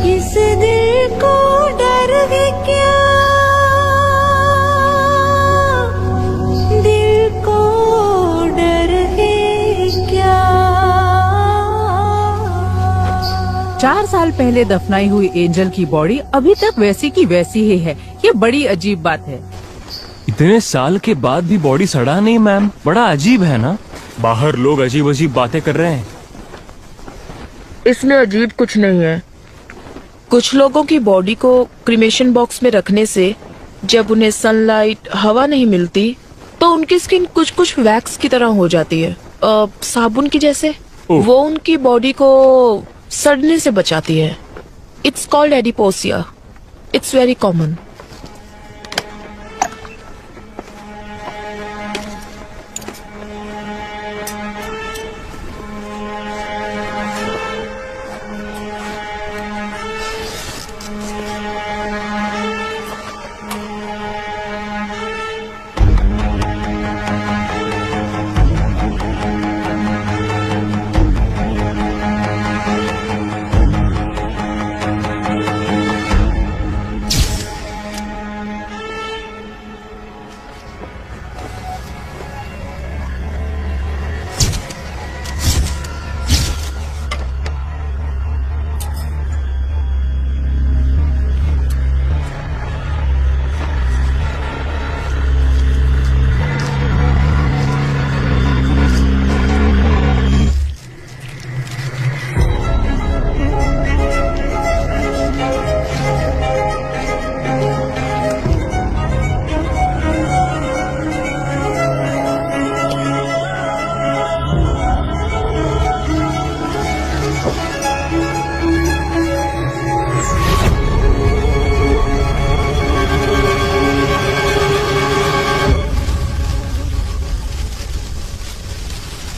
इस दिल को डर है क्या, दिल को डर है क्या। 4 साल पहले दफनाई हुई एंजल की बॉडी अभी तक वैसी की वैसी ही है। ये बड़ी अजीब बात है। इतने साल के बाद भी बॉडी सड़ा नहीं मैम, बड़ा अजीब है ना। बाहर लोग अजीब अजीब बातें कर रहे हैं। इसमें अजीब कुछ नहीं है। कुछ लोगों की बॉडी को क्रीमेशन बॉक्स में रखने से जब उन्हें सनलाइट, हवा नहीं मिलती तो उनकी स्किन कुछ कुछ वैक्स की तरह हो जाती है, साबुन की जैसे। वो उनकी बॉडी को सड़ने से बचाती है। It's called adipocere. It's very common.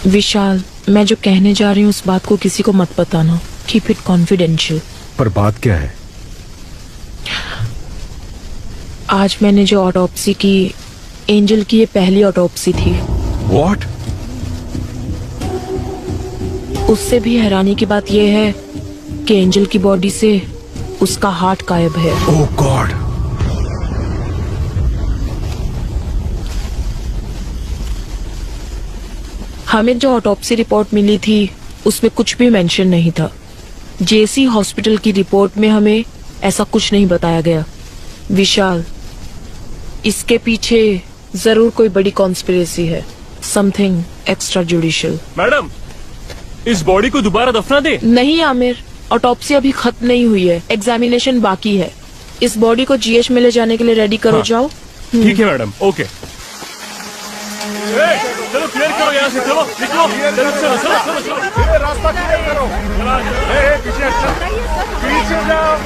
Vishal, मैं जो कहने जा रही हूँ उस बात को किसी को मत बताना। Keep it confidential. पर बात क्या है? आज मैंने जो ऑटोप्सी की, एंजल की ये पहली ऑटोप्सी थी। What? उससे भी हैरानी की बात यह है कि एंजल की बॉडी से उसका हार्ट गायब है। ओह गॉड। हमें जो ऑटोप्सी रिपोर्ट मिली थी उसमें कुछ भी मेंशन नहीं था। जेसी हॉस्पिटल की रिपोर्ट में हमें ऐसा कुछ नहीं बताया गया। विशाल, इसके पीछे जरूर कोई बड़ी कॉन्स्पिरेसी है। Something extra judicial. मैडम, इस बॉडी को दोबारा दफना दे। नहीं आमिर, ऑटोप्सी अभी खत्म नहीं हुई है, एग्जामिनेशन बाकी है। इस बॉडी को जीएच में ले जाने के लिए रेडी करो। हाँ। जाओ। ठीक है मैडम, ओके। चलो क्लियर करो यहाँ से, चलो निकलो, चलो चलो चलो चलो, रास्ता क्लियर करो। पीछे पीछे जाओ,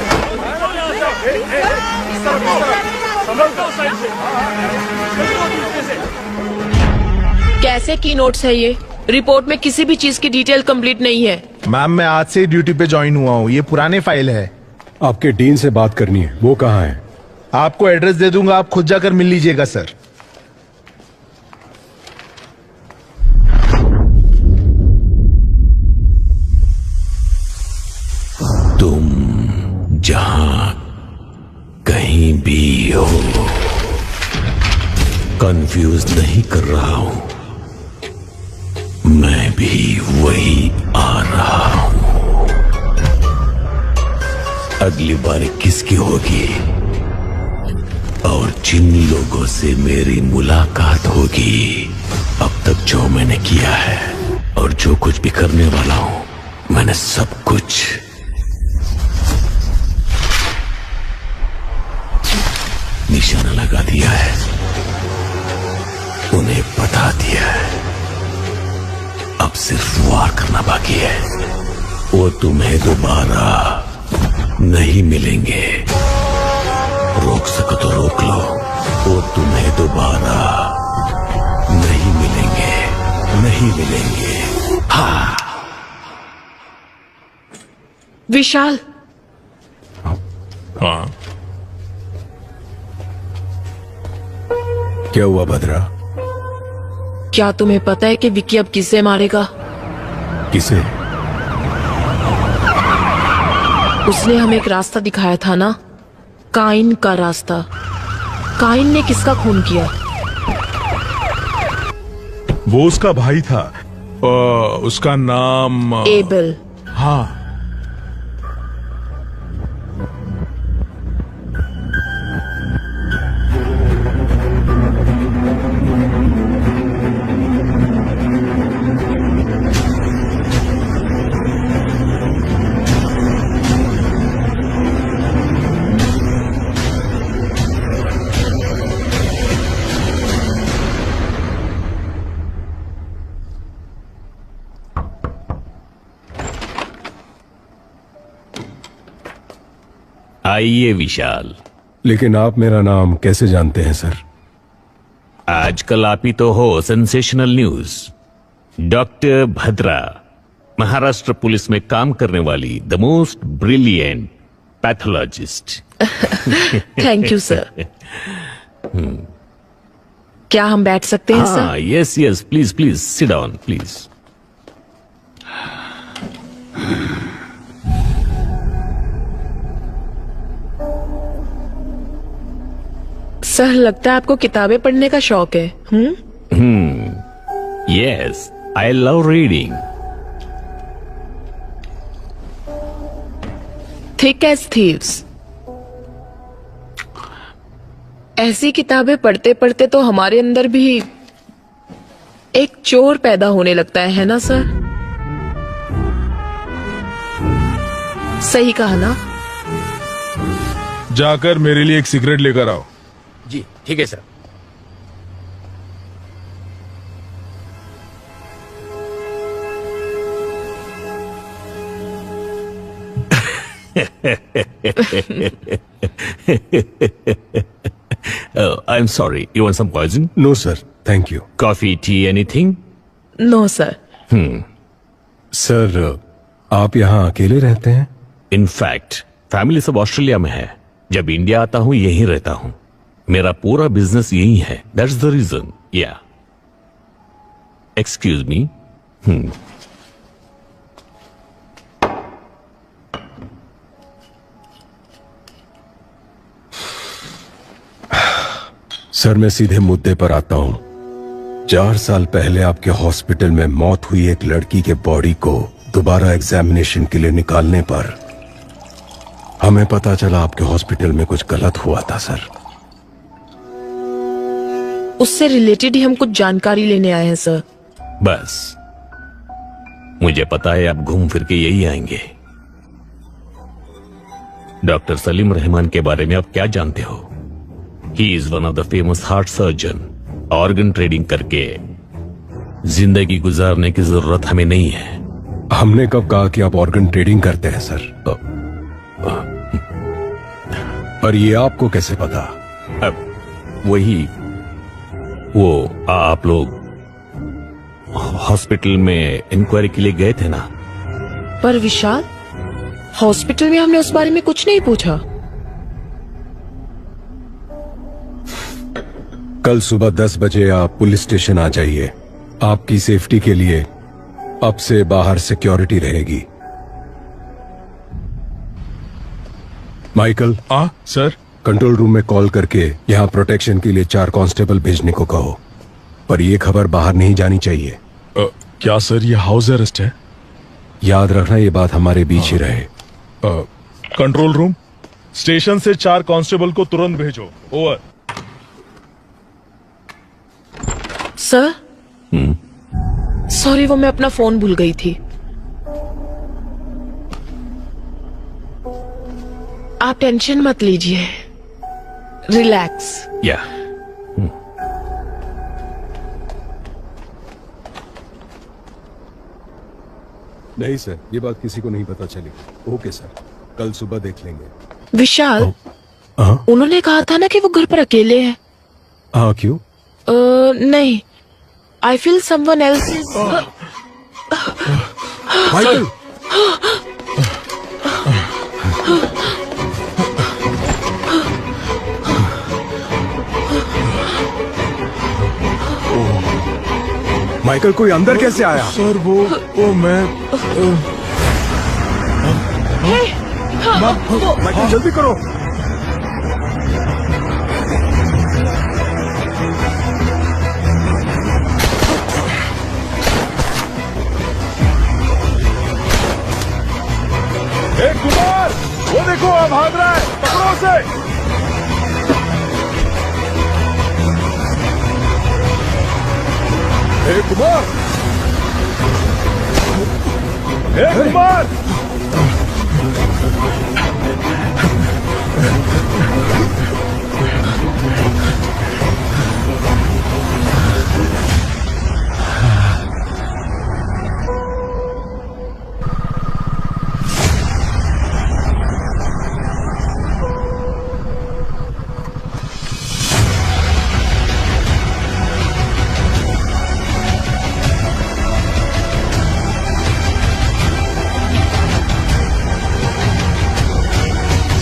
कैसे की नोट्स है ये? रिपोर्ट में किसी भी चीज की डिटेल कंप्लीट नहीं है। मैम, मैं आज से ड्यूटी पे ज्वाइन हुआ हूँ। ये पुराने फाइल है। आपके डीन से बात करनी है, वो कहाँ है? आपको एड्रेस दे दूंगा, आप खुद जाकर मिल लीजिएगा सर। तुम जहां कहीं भी हो, कंफ्यूज नहीं कर रहा हूं। मैं भी वही आ रहा हूं। अगली बारी किसकी होगी और जिन लोगों से मेरी मुलाकात होगी, अब तक जो मैंने किया है और जो कुछ भी करने वाला हूं, मैंने सब कुछ निशाना लगा दिया है, उन्हें बता दिया है। अब सिर्फ वार करना बाकी है। वो तुम्हें दोबारा नहीं मिलेंगे। रोक सको तो रोक लो। वो तुम्हें दोबारा नहीं मिलेंगे, नहीं मिलेंगे। हाँ। विशाल। हाँ। क्या हुआ भद्रा? क्या तुम्हें पता है कि विक्की अब किसे मारेगा? किसे? उसने हमें एक रास्ता दिखाया था ना, काइन का रास्ता। काइन ने किसका खून किया? वो उसका भाई था। उसका नाम एबल। हाँ। आइए विशाल। लेकिन आप मेरा नाम कैसे जानते हैं सर? आजकल आप ही तो हो sensational news. Doctor Bhadra, Maharashtra police में काम करने वाली the most brilliant pathologist. Thank you sir. क्या हम बैठ सकते हैं सर? हाँ, yes yes, please please sit down please. Sir, लगता है आपको किताबें पढ़ने का शौक है। Yes, I love reading. Thick as thieves. ऐसी किताबें पढ़ते पढ़ते तो हमारे अंदर भी एक चोर पैदा होने लगता है ना सर? सही कहा ना? जाकर मेरे लिए एक सिगरेट लेकर आओ। जी ठीक है sir. Oh, I'm sorry. You want some poison? No, sir. Thank you. Coffee, tea, anything? No sir. Sir, आप यहाँ अकेले रहते हैं? इनफैक्ट फैमिली सब ऑस्ट्रेलिया में है। जब इंडिया आता हूँ यहीं रहता हूँ। मेरा पूरा बिजनेस यही है। That's the reason. Yeah excuse me. Sir, मैं सीधे मुद्दे पर आता हूं। 4 साल पहले आपके हॉस्पिटल में मौत हुई एक लड़की के बॉडी को दोबारा एग्जामिनेशन के लिए निकालने पर हमें पता चला आपके हॉस्पिटल में कुछ गलत हुआ था सर। उससे रिलेटेड ही हम कुछ जानकारी लेने आए हैं सर। बस मुझे पता है आप घूम फिर के यही आएंगे। डॉक्टर सलीम रहमान के बारे में आप क्या जानते हो? He is one of the famous heart surgeon. Organ trading करके जिंदगी गुजारने की जरूरत हमें नहीं है। हमने कब कहा कि आप ऑर्गन ट्रेडिंग करते हैं सर? पर ये आपको कैसे पता? वो आप लोग हॉस्पिटल में इंक्वायरी के लिए गए थे ना? पर विशाल, हॉस्पिटल में हमने उस बारे में कुछ नहीं पूछा। कल सुबह 10 बजे आप पुलिस स्टेशन आ जाइए। आपकी सेफ्टी के लिए अब से बाहर सिक्योरिटी रहेगी। माइकल। सर। कंट्रोल रूम में कॉल करके यहाँ प्रोटेक्शन के लिए 4 कांस्टेबल भेजने को कहो। पर यह खबर बाहर नहीं जानी चाहिए। क्या सर, ये हाउस अरेस्ट है? याद रखना, ये बात हमारे बीच ही रहे। कंट्रोल रूम, स्टेशन से 4 कांस्टेबल को तुरंत भेजो। ओवर। सर, सॉरी, वो मैं अपना फोन भूल गई थी। आप टेंशन मत लीजिए, रिलैक्स। या नहीं सर, ये बात किसी को नहीं पता चली। ओके सर, कल सुबह देख लेंगे। विशाल, उन्होंने कहा था ना कि वो घर पर अकेले हैं। हाँ, क्यों? नहीं, I feel someone else is. Michael! Michael, कोई अंदर कैसे आया? सर वो मैं माइकल जल्दी करो। कुमार, वो देखो भाग रहा है, पकड़ो उसे। कुमार! कुमार!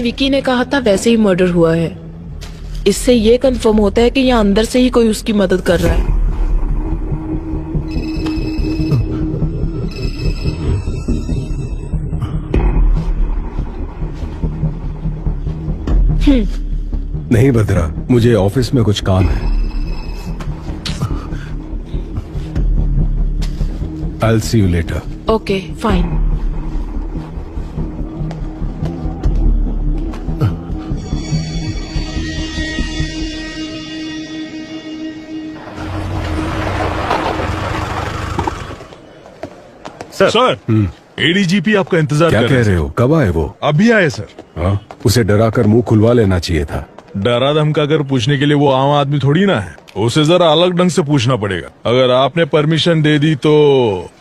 विकी ने कहा था वैसे ही मर्डर हुआ है। इससे ये कंफर्म होता है कि यहाँ अंदर से ही कोई उसकी मदद कर रहा है। नहीं बद्रा, मुझे ऑफिस में कुछ काम है। I'll see you later. Okay, fine. Sir, ADGP आपका इंतजार क्या कर कह रहे हो? कब आए वो? अभी आए सर। हाँ, उसे डरा कर मुंह खुलवा लेना चाहिए था। डरा धमका कर पूछने के लिए वो आम आदमी थोड़ी ना है। उसे जरा अलग ढंग से पूछना पड़ेगा। अगर आपने परमिशन दे दी तो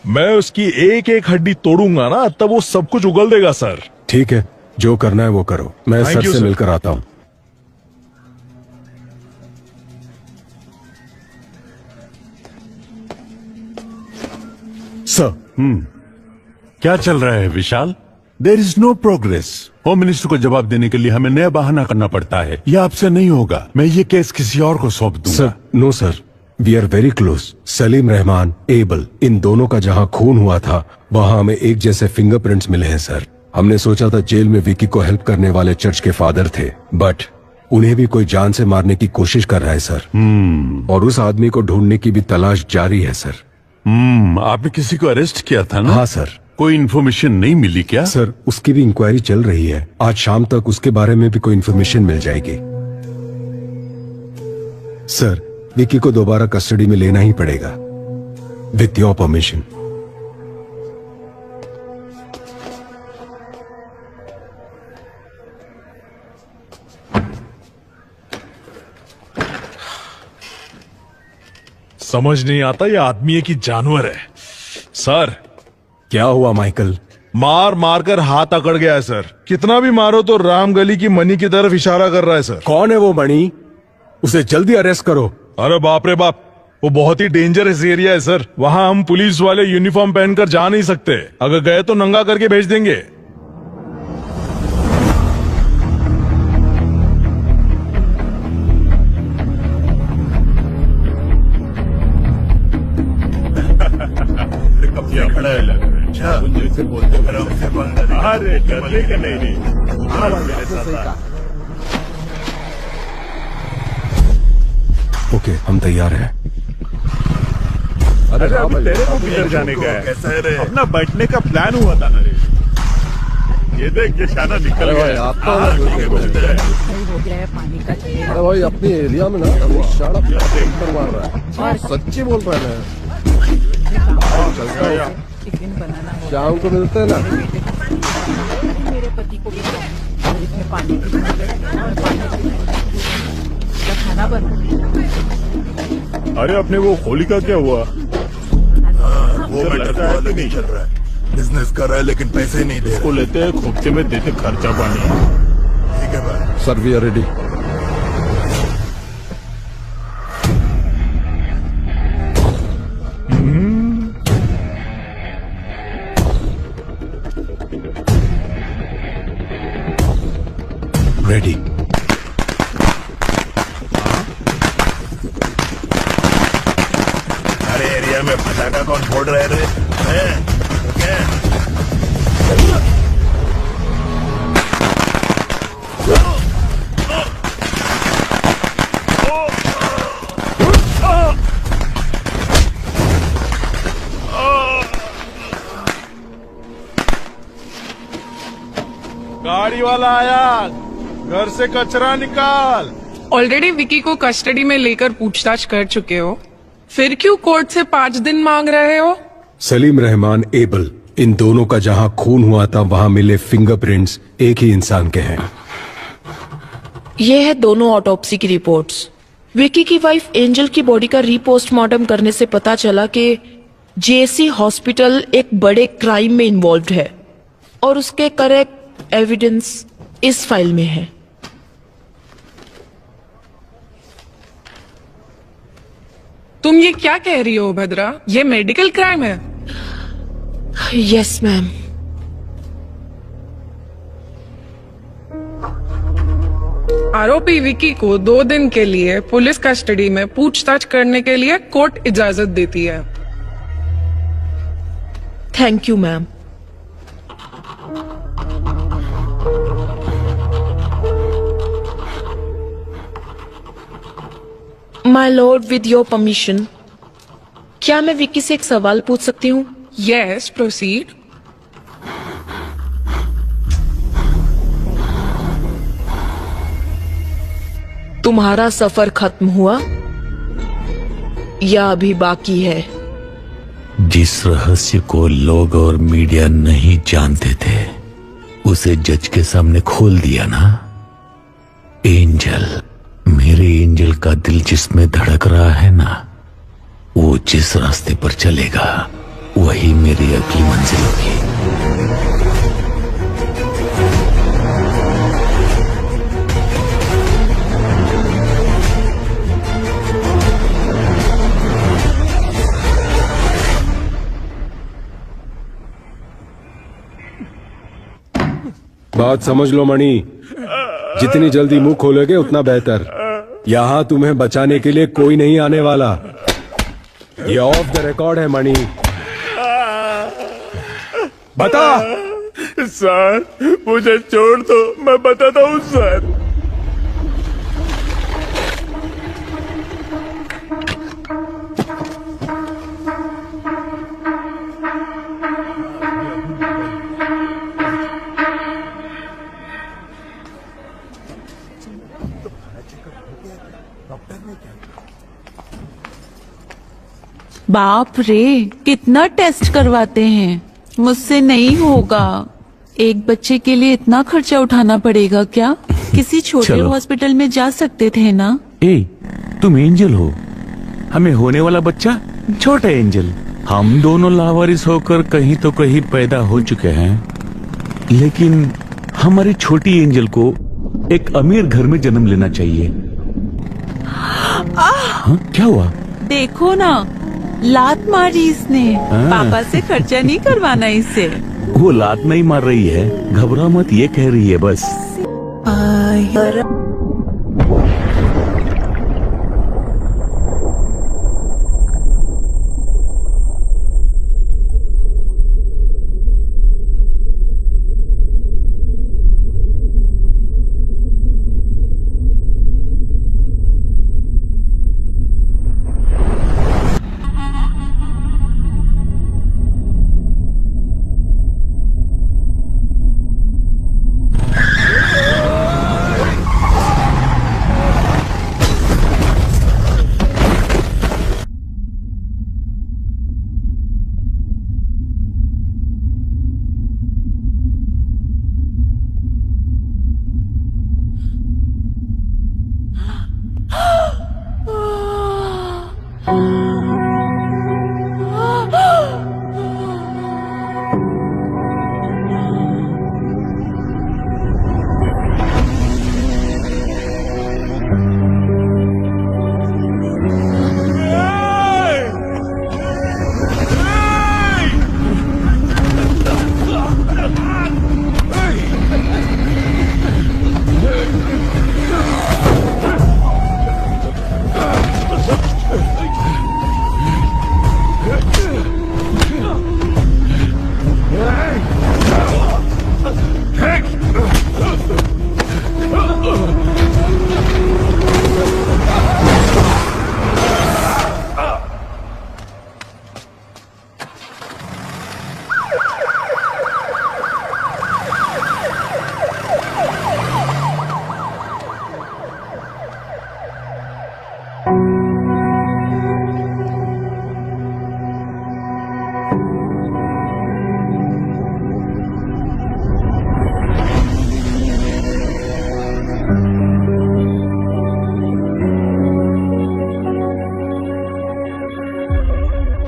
मैं उसकी एक एक हड्डी तोड़ूंगा ना, तब वो सब कुछ उगल देगा सर। ठीक है, जो करना है वो करो। मैं Thank सर you, से sir. मिलकर आता हूँ। सर, क्या चल रहा है Vishal? There is no progress. Home minister को जवाब देने के लिए हमें नया बहाना करना पड़ता है। यह आपसे नहीं होगा। मैं ये केस किसी और को सौंप दूंगा। Sir, no sir, we are very close. Salim Rahman, Abel, इन दोनों का जहाँ खून हुआ था वहाँ हमें एक जैसे फिंगरप्रिंट्स मिले हैं सर। हमने सोचा था जेल में विकी को हेल्प करने वाले चर्च के फादर थे, बट उन्हें भी कोई जान से मारने की कोशिश कर रहा है सर। और उस आदमी को ढूंढने की भी तलाश जारी है सर। आपने किसी को अरेस्ट किया था ना? हाँ सर। कोई इन्फॉर्मेशन नहीं मिली क्या? सर, उसकी भी इंक्वायरी चल रही है। आज शाम तक उसके बारे में भी कोई इन्फॉर्मेशन मिल जाएगी। सर, विकी को दोबारा कस्टडी में लेना ही पड़ेगा, विथ योर परमिशन। समझ नहीं आता ये आदमी है कि जानवर है। सर, क्या हुआ माइकल? मार मार कर हाथ अकड़ गया है सर। कितना भी मारो तो रामगली की मनी की तरफ इशारा कर रहा है सर। कौन है वो मणि? उसे जल्दी अरेस्ट करो। अरे बाप रे बाप, वो बहुत ही डेंजरस एरिया है सर। वहाँ हम पुलिस वाले यूनिफॉर्म पहनकर जा नहीं सकते। अगर गए तो नंगा करके भेज देंगे। अरे डरने का नहीं। ओके, हम तैयार हैं। अरे तेरे को किधर जाने का है? कैसा है रे? अपना बैठने का प्लान हुआ था ना रे। ये देख, ये शाना निकल गया। अरे भाई, अपनी एरिया में ना शाना मार रहा है। सच्ची बोल रहा है ना। शाम को मिलते हैं ना। मेरे पति को भी इसमें पानी खाना बन। अरे अपने वो होली का क्या हुआ? वो लगता है नहीं चल रहा है। बिजनेस कर रहा है लेकिन पैसे नहीं दे रहा। वो लेते हैं खोपचे में, देते खर्चा पानी। ठीक है भाई। Sir we are ready. Ready. अरे एरिया में पटाखा कौन फोड़ रहे रे? क्या? गाड़ी वाला आया, घर से कचरा निकाल। ऑलरेडी विकी को कस्टडी में लेकर पूछताछ कर चुके हो, फिर क्यों कोर्ट से 5 दिन मांग रहे हो? सलीम रहमान एबल, इन दोनों का जहां खून हुआ था वहां मिले फिंगरप्रिंट्स एक ही इंसान के हैं। ये है दोनों ऑटोप्सी की रिपोर्ट्स। विकी की वाइफ एंजल की बॉडी का रीपोस्टमार्टम करने से पता चला कि जेसी हॉस्पिटल एक बड़े क्राइम में इन्वॉल्व है और उसके करेक्ट एविडेंस इस फाइल में है। तुम ये क्या कह रही हो भद्रा? ये मेडिकल क्राइम है। Yes ma'am. आरोपी विकी को 2 दिन के लिए पुलिस कस्टडी में पूछताछ करने के लिए कोर्ट इजाजत देती है। Thank you ma'am. My Lord, with your permission, क्या मैं विक्की से एक सवाल पूछ सकती हूँ? Yes, proceed. तुम्हारा सफर खत्म हुआ या अभी बाकी है? जिस रहस्य को लोग और मीडिया नहीं जानते थे उसे जज के सामने खोल दिया ना। एंजल, मेरे एंजल का दिल जिसमें धड़क रहा है ना, वो जिस रास्ते पर चलेगा वही मेरी अगली मंजिल होगी। बात समझ लो मणि, जितनी जल्दी मुंह खोलोगे उतना बेहतर। यहां तुम्हें बचाने के लिए कोई नहीं आने वाला। ये ऑफ द रिकॉर्ड है मणि। बता। सर मुझे छोड़ दो, मैं बताता हूँ सर। बाप रे, कितना टेस्ट करवाते हैं। मुझसे नहीं होगा। एक बच्चे के लिए इतना खर्चा उठाना पड़ेगा क्या? किसी छोटे चलो। हॉस्पिटल में जा सकते थे ना। ए, तुम एंजल हो, हमें होने वाला बच्चा छोटा एंजल। हम दोनों लावारिस होकर कहीं तो कहीं पैदा हो चुके हैं, लेकिन हमारी छोटी एंजल को एक अमीर घर में जन्म लेना चाहिए। हाँ, क्या हुआ? देखो ना, लात मारी इसने। पापा से खर्चा नहीं करवाना इसे। वो लात नहीं मार रही है, घबरा मत, ये कह रही है बस।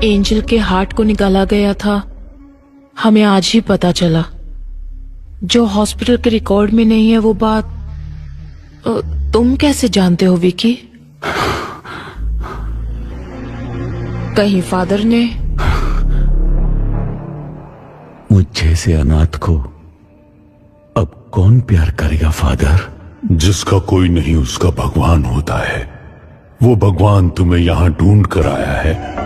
एंजल के हार्ट को निकाला गया था, हमें आज ही पता चला। जो हॉस्पिटल के रिकॉर्ड में नहीं है वो बात तुम कैसे जानते हो विकी? कहीं फादर ने? मुझ जैसे अनाथ को अब कौन प्यार करेगा फादर? जिसका कोई नहीं उसका भगवान होता है। वो भगवान तुम्हें यहां ढूंढ कर आया है।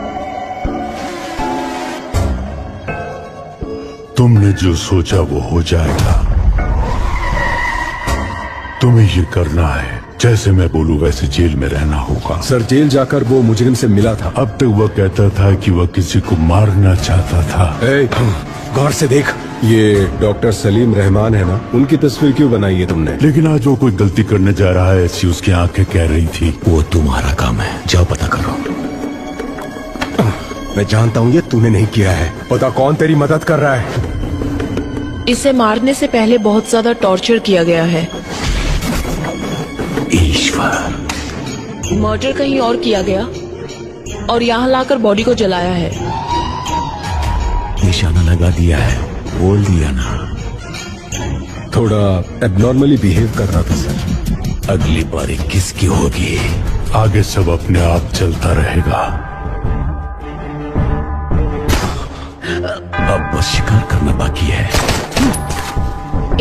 तुमने जो सोचा वो हो जाएगा। तुम्हें ये करना है, जैसे मैं बोलूं वैसे जेल में रहना होगा। सर, जेल जाकर वो मुजरिम से मिला था। अब तक वह कहता था कि वह किसी को मारना चाहता था। गौर से देख, ये डॉक्टर सलीम रहमान है ना? उनकी तस्वीर क्यों बनाई है तुमने? लेकिन आज वो कोई गलती करने जा रहा है, ऐसी उसकी आंखें कह रही थी। वो तुम्हारा काम है, जाओ पता करो। मैं जानता हूँ ये तूने नहीं किया है। पता कौन तेरी मदद कर रहा है? इसे मारने से पहले बहुत ज्यादा टॉर्चर किया गया है। ईश्वर, मर्डर कहीं और किया गया और यहाँ लाकर बॉडी को जलाया है। निशाना लगा दिया है, बोल दिया ना। थोड़ा एबनॉर्मली बिहेव कर रहा था सर। अगली बारी किसकी होगी? आगे सब अपने आप चलता रहेगा। अब बस शिकार करना बाकी है।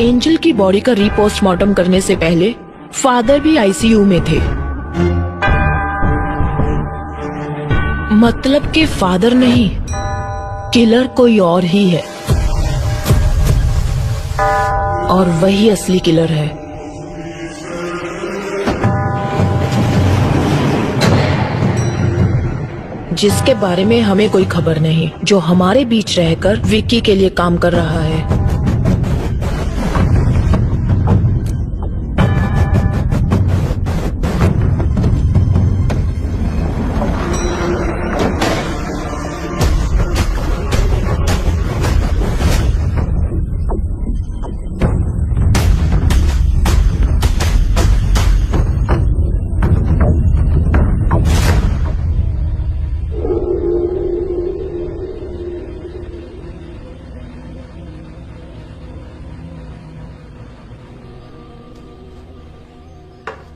एंजल की बॉडी का रीपोस्टमार्टम करने से पहले फादर भी आईसीयू में थे। मतलब कि फादर नहीं, किलर कोई और ही है और वही असली किलर है। जिसके बारे में हमें कोई खबर नहीं, जो हमारे बीच रहकर विक्की के लिए काम कर रहा है।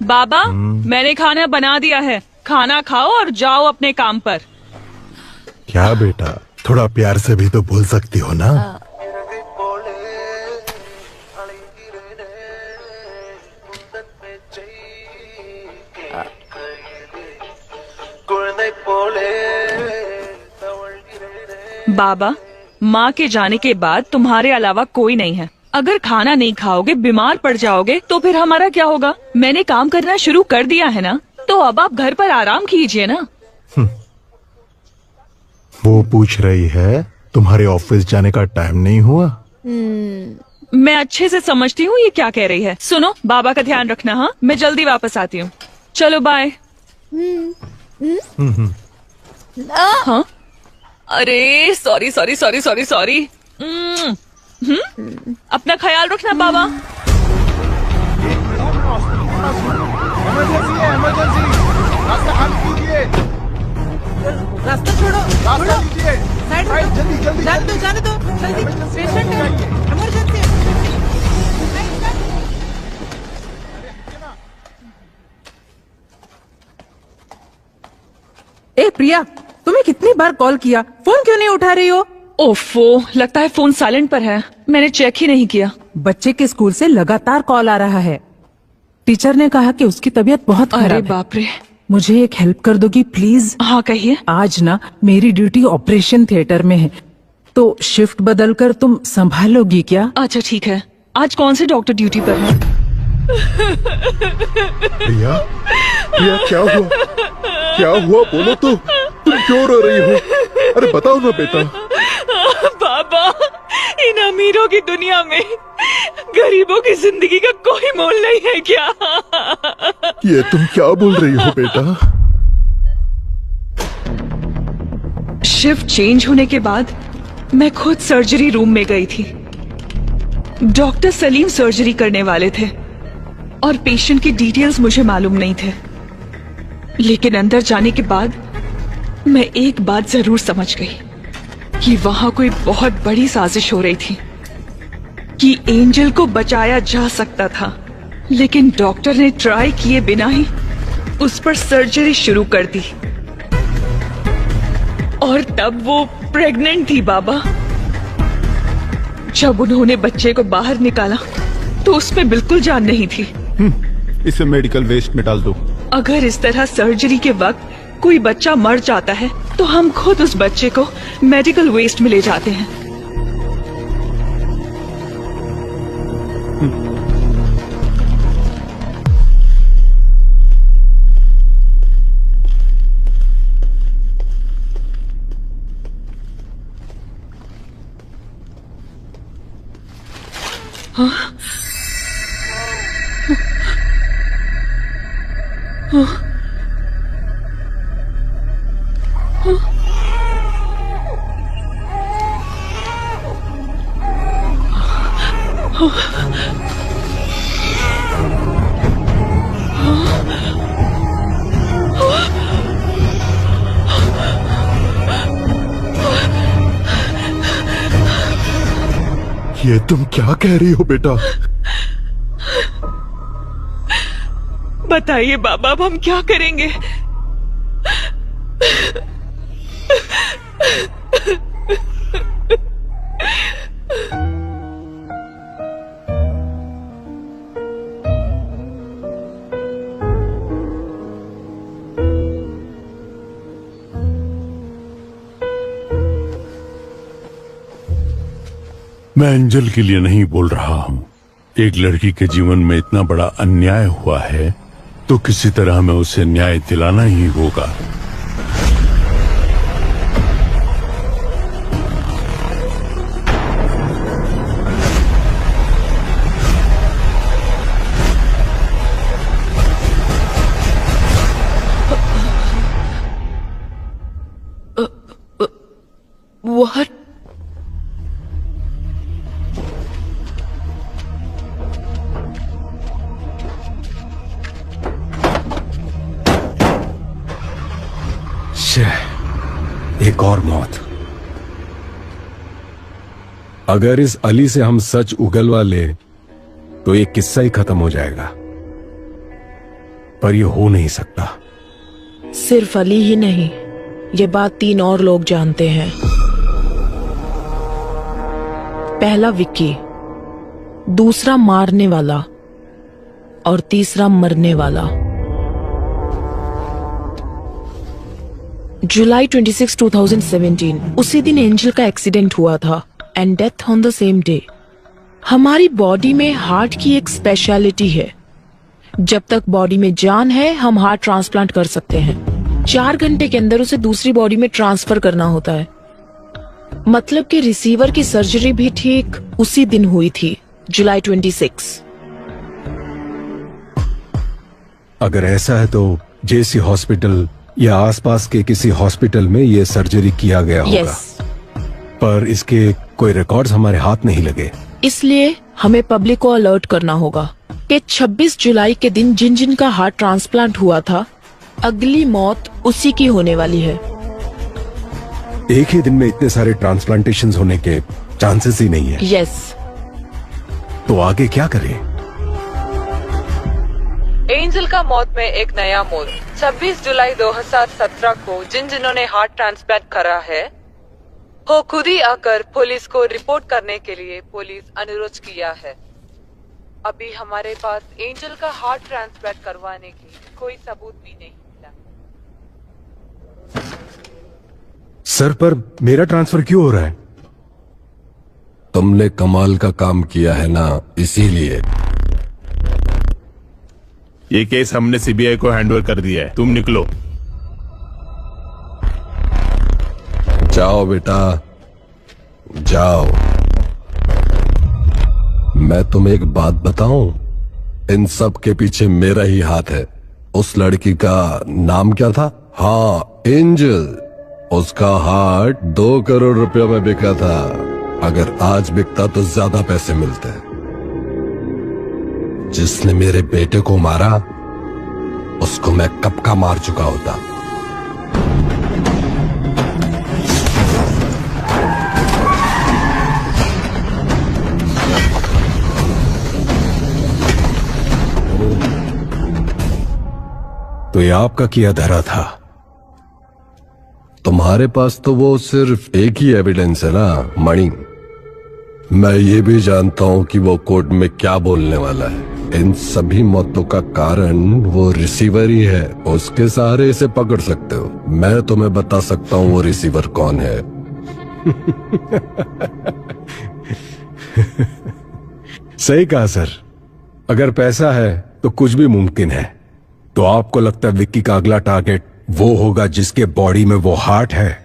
बाबा, मैंने खाना बना दिया है, खाना खाओ और जाओ अपने काम पर। क्या बेटा, थोड़ा प्यार से भी तो बोल सकती हो ना। बाबा, माँ के जाने के बाद तुम्हारे अलावा कोई नहीं है। अगर खाना नहीं खाओगे, बीमार पड़ जाओगे तो फिर हमारा क्या होगा? मैंने काम करना शुरू कर दिया है ना, तो अब आप घर पर आराम कीजिए ना। वो पूछ रही है तुम्हारे ऑफिस जाने का टाइम नहीं हुआ? मैं अच्छे से समझती हूँ ये क्या कह रही है। सुनो, बाबा का ध्यान रखना। हाँ, मैं जल्दी वापस आती हूँ। चलो बाय। हाँ, अरे sorry sorry sorry sorry sorry. अपना ख्याल रखना बाबा। इमरजेंसी है, इमरजेंसी। रास्ता खाली कीजिए। रास्ता छोड़ो, रास्ता लीजिए। साइड जल्दी जल्दी जाने दो जल्दी। पेशेंट है, इमरजेंसी। ए प्रिया, तुम्हें कितनी बार कॉल किया, फोन क्यों नहीं उठा रही हो? ओफो, लगता है फोन साइलेंट पर है। मैंने चेक ही नहीं किया। बच्चे के स्कूल से लगातार कॉल आ रहा है। टीचर ने कहा कि उसकी तबीयत बहुत खराब है। अरे बाप रे। मुझे एक हेल्प कर दोगी प्लीज? हाँ कहिए। आज ना मेरी ड्यूटी ऑपरेशन थिएटर में है, तो शिफ्ट बदलकर तुम संभालोगी क्या? अच्छा ठीक है। आज कौन से डॉक्टर ड्यूटी पर है? प्रिया, प्रिया क्या हुआ? क्या हुआ बोलो तो। तुम क्यों रो रही हो? अरे बताओ ना बेटा। बाबा, इन अमीरों की दुनिया में गरीबों की जिंदगी का कोई मोल नहीं है क्या? ये तुम क्या बोल रही हो बेटा? शिफ्ट चेंज होने के बाद मैं खुद सर्जरी रूम में गई थी। डॉक्टर सलीम सर्जरी करने वाले थे और पेशेंट की डिटेल्स मुझे मालूम नहीं थे। लेकिन अंदर जाने के बाद मैं एक बात जरूर समझ गई कि वहां कोई बहुत बड़ी साजिश हो रही थी कि एंजल को बचाया जा सकता था, लेकिन डॉक्टर ने ट्राई किए बिना ही उस पर सर्जरी शुरू कर दी। और तब वो प्रेग्नेंट थी बाबा। जब उन्होंने बच्चे को बाहर निकाला तो उसमें बिल्कुल जान नहीं थी। इसे मेडिकल वेस्ट में डाल दो। अगर इस तरह सर्जरी के वक्त कोई बच्चा मर जाता है तो हम खुद उस बच्चे को मेडिकल वेस्ट में ले जाते हैं। ये तुम क्या कह रही हो बेटा? बताइए बाबा, अब हम क्या करेंगे? मैं एंजल के लिए नहीं बोल रहा हूं। एक लड़की के जीवन में इतना बड़ा अन्याय हुआ है तो किसी तरह हमें उसे न्याय दिलाना ही होगा। What? एक और मौत। अगर इस अली से हम सच उगलवा ले तो ये किस्सा ही खत्म हो जाएगा, पर ये हो नहीं सकता। सिर्फ अली ही नहीं, ये बात 3 और लोग जानते हैं। पहला विक्की, दूसरा मारने वाला और तीसरा मरने वाला। जुलाई 26, 2017 उसी दिन एंजल का एक्सीडेंट हुआ था and death on the same day. हमारी बॉडी में हार्ट की एक स्पेशलिटी है, जब तक बॉडी में जान है हम हार्ट ट्रांसप्लांट कर सकते हैं। 4 घंटे के अंदर उसे दूसरी बॉडी में ट्रांसफर करना होता है। मतलब कि रिसीवर की सर्जरी भी ठीक उसी दिन हुई थी, जुलाई 26। अगर ऐसा है तो जेसी हॉस्पिटल या आसपास के किसी हॉस्पिटल में ये सर्जरी किया गया होगा। पर इसके कोई रिकॉर्ड्स हमारे हाथ नहीं लगे। इसलिए हमें पब्लिक को अलर्ट करना होगा कि 26 जुलाई के दिन जिन जिन का हार्ट ट्रांसप्लांट हुआ था, अगली मौत उसी की होने वाली है। एक ही दिन में इतने सारे ट्रांसप्लांटेशंस होने के चांसेस ही नहीं है। यस। तो आगे क्या करें? एंजल का मौत में एक नया मोड़। 26 जुलाई 2017 को जिन्होंने हार्ट ट्रांसप्लांट करा है वो खुद ही आकर पुलिस को रिपोर्ट करने के लिए पुलिस अनुरोध किया है। अभी हमारे पास एंजल का हार्ट ट्रांसप्लांट करवाने की कोई सबूत भी नहीं मिला। सर, पर मेरा ट्रांसफर क्यों हो रहा है? तुमने कमाल का काम किया है ना, इसीलिए। ये केस हमने सीबीआई को हैंडओवर कर दिया है, तुम निकलो। जाओ बेटा, जाओ। मैं तुम्हें एक बात बताऊं, इन सब के पीछे मेरा ही हाथ है। उस लड़की का नाम क्या था? हाँ, एंजल। उसका हार्ट 2 करोड़ रुपयों में बिका था। अगर आज बिकता तो ज्यादा पैसे मिलते। जिसने मेरे बेटे को मारा उसको मैं कब का मार चुका होता। तो ये आपका किया धरा था। तुम्हारे पास तो वो सिर्फ एक ही एविडेंस है ना मणि। मैं ये भी जानता हूं कि वो कोर्ट में क्या बोलने वाला है। इन सभी मौतों का कारण वो रिसीवर ही है। उसके सहारे इसे पकड़ सकते हो। मैं तुम्हें बता सकता हूं वो रिसीवर कौन है। सही कहा सर। अगर पैसा है तो कुछ भी मुमकिन है। तो आपको लगता है विक्की का अगला टारगेट वो होगा जिसके बॉडी में वो हार्ट है?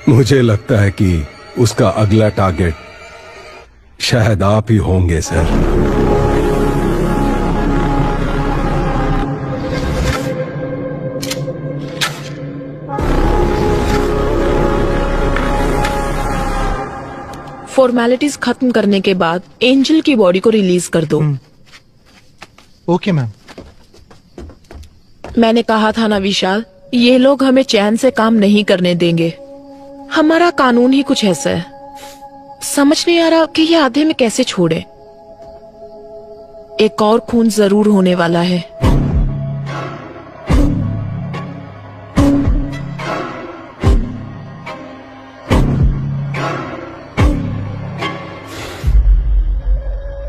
मुझे लगता है कि उसका अगला टारगेट शायद आप ही होंगे सर। फॉर्मेलिटीज खत्म करने के बाद एंजल की बॉडी को रिलीज कर दो। Okay ma'am. मैंने कहा था ना विशाल, ये लोग हमें चैन से काम नहीं करने देंगे। हमारा कानून ही कुछ ऐसा है। समझ नहीं आ रहा कि ये आधे में कैसे छोड़े। एक और खून जरूर होने वाला है।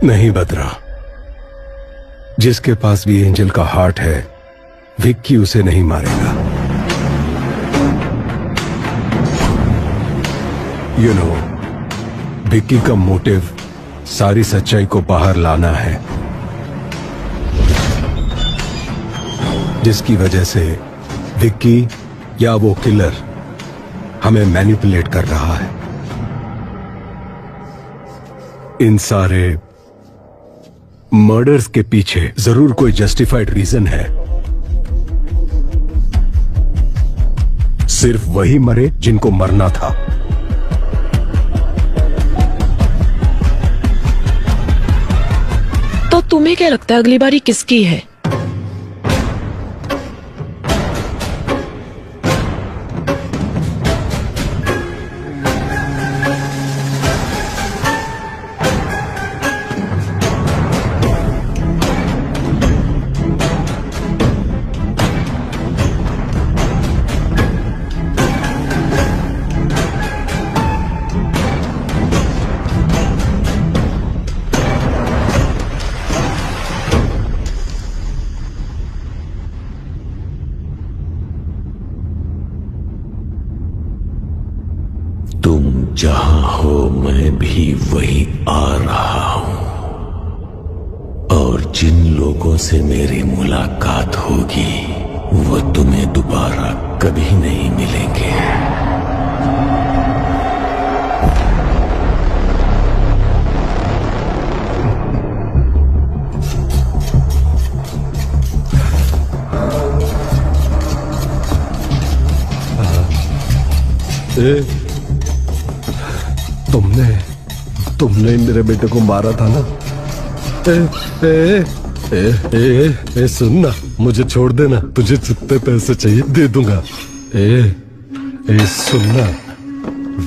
नहीं बदरा, जिसके पास भी एंजल का हार्ट है विक्की उसे नहीं मारेगा। यू नो, विक्की का मोटिव सारी सच्चाई को बाहर लाना है, जिसकी वजह से विक्की या वो किलर हमें मैनिपुलेट कर रहा है। इन सारे मर्डर्स के पीछे जरूर कोई जस्टिफाइड रीजन है। सिर्फ वही मरे जिनको मरना था। तो तुम्हें क्या लगता है अगली बारी किसकी है? जहां हो मैं भी वहीं आ रहा हूं, और जिन लोगों से मेरी मुलाकात होगी वो तुम्हें दोबारा कभी नहीं मिलेंगे। तुमने मेरे बेटे को मारा था ना? सुनना, मुझे छोड़ देना। तुझे जितने पैसे चाहिए दे दूंगा। सुनना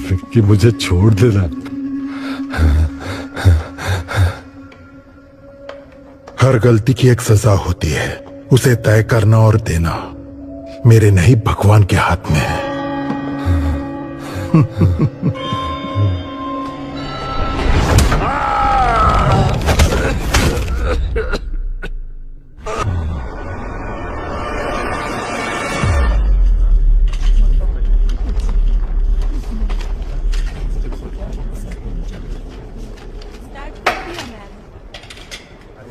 विक्की, मुझे छोड़ देना। हर गलती की एक सजा होती है, उसे तय करना और देना मेरे नहीं भगवान के हाथ में है।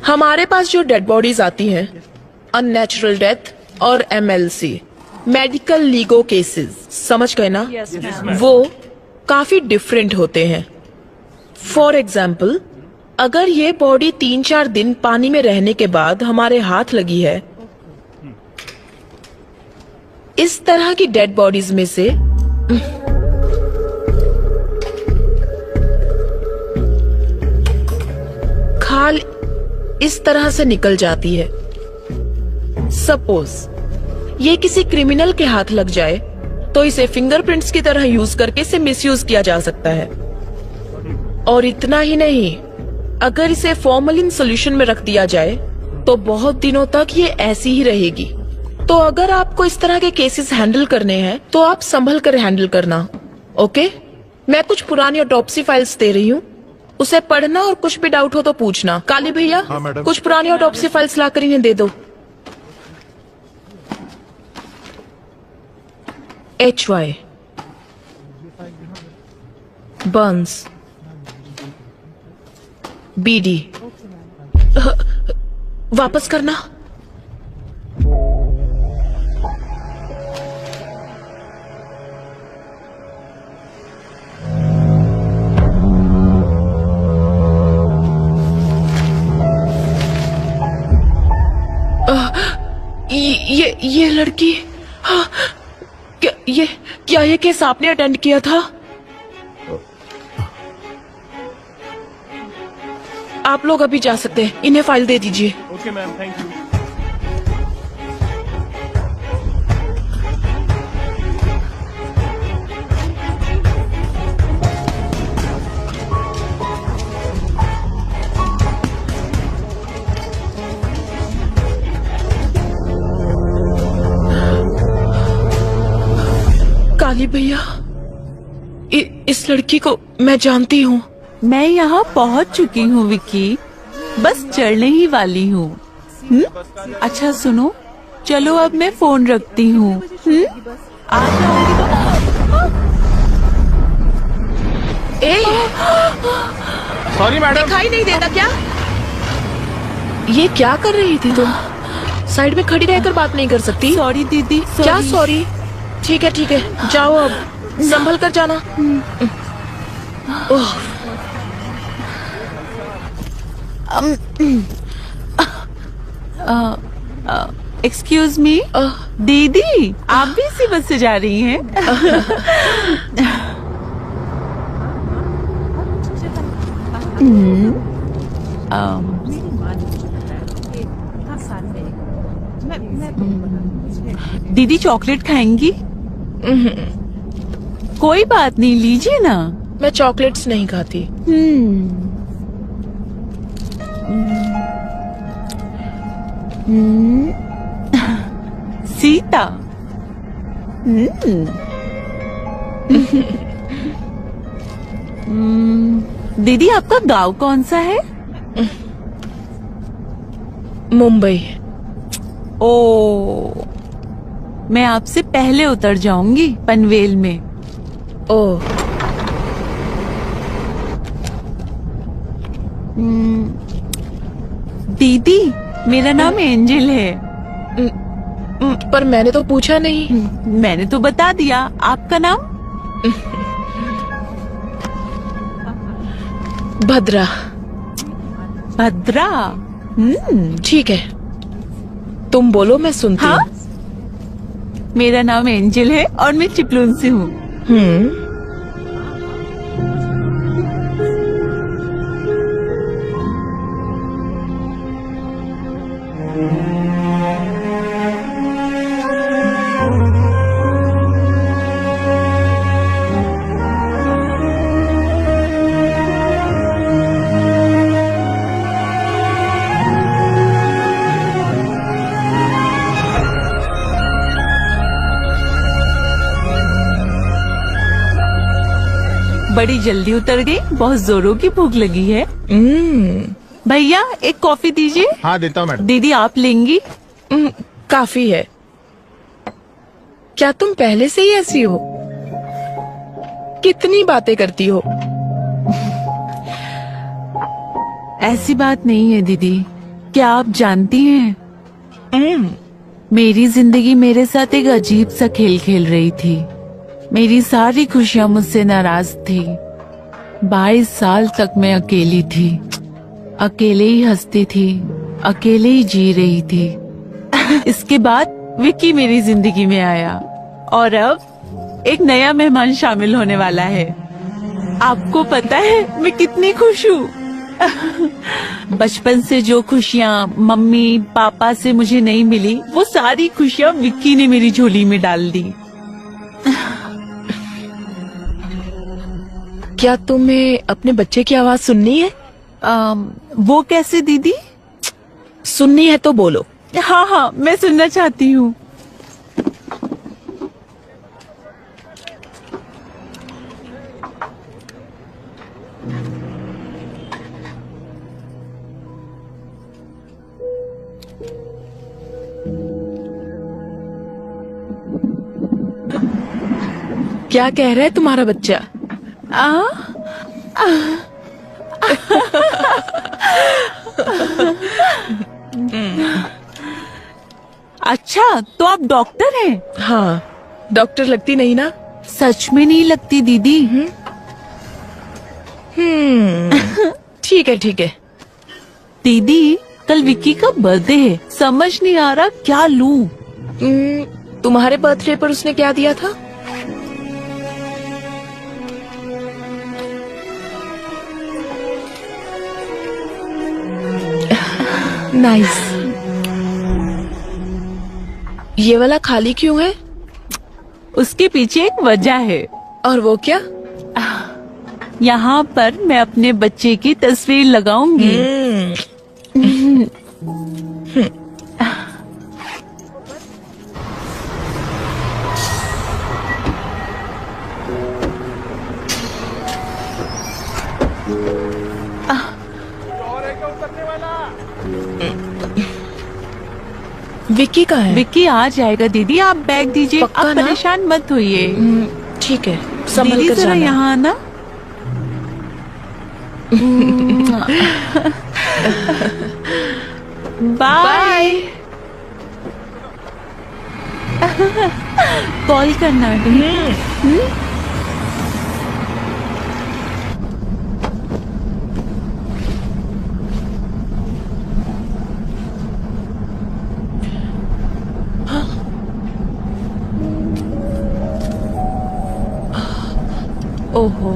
हमारे पास जो डेड बॉडीज आती हैं, अननेचुरल डेथ और MLC, मेडिकल लीगो केसेस, समझ गए ना? वो काफी डिफरेंट होते हैं। फॉर एग्जाम्पल, अगर ये बॉडी 3-4 दिन पानी में रहने के बाद हमारे हाथ लगी है, इस तरह की डेड बॉडीज में से खाल इस तरह से निकल जाती है। सपोज ये किसी क्रिमिनल के हाथ लग जाए तो इसे फिंगरप्रिंट्स की तरह यूज करके इसे मिसयूज किया जा सकता है। और इतना ही नहीं, अगर इसे फॉर्मलिन सोल्यूशन में रख दिया जाए तो बहुत दिनों तक ये ऐसी ही रहेगी। तो अगर आपको इस तरह के केसेस हैंडल करने हैं तो आप संभल कर हैंडल करना, ओके? मैं कुछ पुरानी ऑटोप्सी फाइल्स दे रही हूँ, उसे पढ़ना और कुछ भी डाउट हो तो पूछना। काली भैया, हाँ, मैडम। कुछ पुरानी ऑटोप्सी फाइल्स लाकर इन्हें दे दो। HY बर्न्स, BD वापस करना। ये लड़की, हाँ, क्या ये केस आपने अटेंड किया था? आप लोग अभी जा सकते हैं, इन्हें फाइल दे दीजिए। Okay ma'am, thank you. Kali भैया, इस लड़की को मैं जानती हूँ। मैं यहाँ पहुँच चुकी हूँ विक्की, बस चढ़ने ही वाली हूँ। अच्छा सुनो, चलो अब मैं फोन रखती हूँ। आ जाओगी तो। सॉरी मैडम, दिखाई नहीं देता क्या? ये क्या कर रही थी तुम? साइड में खड़ी रहकर बात नहीं कर सकती? सॉरी दीदी। क्या सॉरी? ठीक है, जाओ अब, संभल कर जाना। ओह, एक्सक्यूज मी दीदी, आप भी इसी बस से जा रही हैं? दीदी चॉकलेट खाएंगी? कोई बात नहीं, लीजिए ना। मैं चॉकलेट्स नहीं खाती। सीता। दीदी आपका गांव कौन सा है? मुंबई। ओ, मैं आपसे पहले उतर जाऊंगी पनवेल में। ओह, दीदी मेरा नाम एंजल है। पर मैंने तो पूछा नहीं। मैंने तो बता दिया। आपका नाम? भद्रा। भद्रा? ठीक है, तुम बोलो, मैं सुनती हूँ। हाँ? मेरा नाम एंजल है और मैं चिपलून से हूँ। बड़ी जल्दी उतर गई, बहुत जोरों की भूख लगी है। भैया एक कॉफी दीजिए। हाँ देता हूँ मैडम। दीदी आप लेंगी? काफी है। क्या तुम पहले से ही ऐसी हो? कितनी बातें करती हो? ऐसी बात नहीं है दीदी। क्या आप जानती हैं, मेरी जिंदगी मेरे साथ एक अजीब सा खेल खेल रही थी। मेरी सारी खुशियां मुझसे नाराज थी। 22 साल तक मैं अकेली थी, अकेले ही हंसती थी, अकेले ही जी रही थी। इसके बाद विक्की मेरी जिंदगी में आया और अब एक नया मेहमान शामिल होने वाला है। आपको पता है मैं कितनी खुश हूँ। बचपन से जो खुशियाँ मम्मी पापा से मुझे नहीं मिली, वो सारी खुशियाँ विक्की ने मेरी झोली में डाल दी। क्या तुम्हें अपने बच्चे की आवाज सुननी है? वो कैसे दीदी? सुननी है तो बोलो। हाँ हाँ, मैं सुनना चाहती हूँ। क्या कह रहा है तुम्हारा बच्चा? अच्छा, तो आप डॉक्टर हैं? हाँ, डॉक्टर लगती नहीं ना? सच में नहीं लगती दीदी। ठीक है ठीक है। दीदी, कल विक्की का बर्थडे है, समझ नहीं आ रहा क्या लूं। तुम्हारे बर्थडे पर उसने क्या दिया था? नाइस। ये वाला खाली क्यों है? उसके पीछे एक वजह है। और वो क्या? यहाँ पर मैं अपने बच्चे की तस्वीर लगाऊंगी। विक्की कहाँ है? विक्की आ जाएगा दीदी, आप बैग दीजिए, पक्का आप ना? परेशान मत होइए। ठीक है, संभल दीदी कर जरा जाना। यहाँ आना। बाय। कॉल करना। ओहो,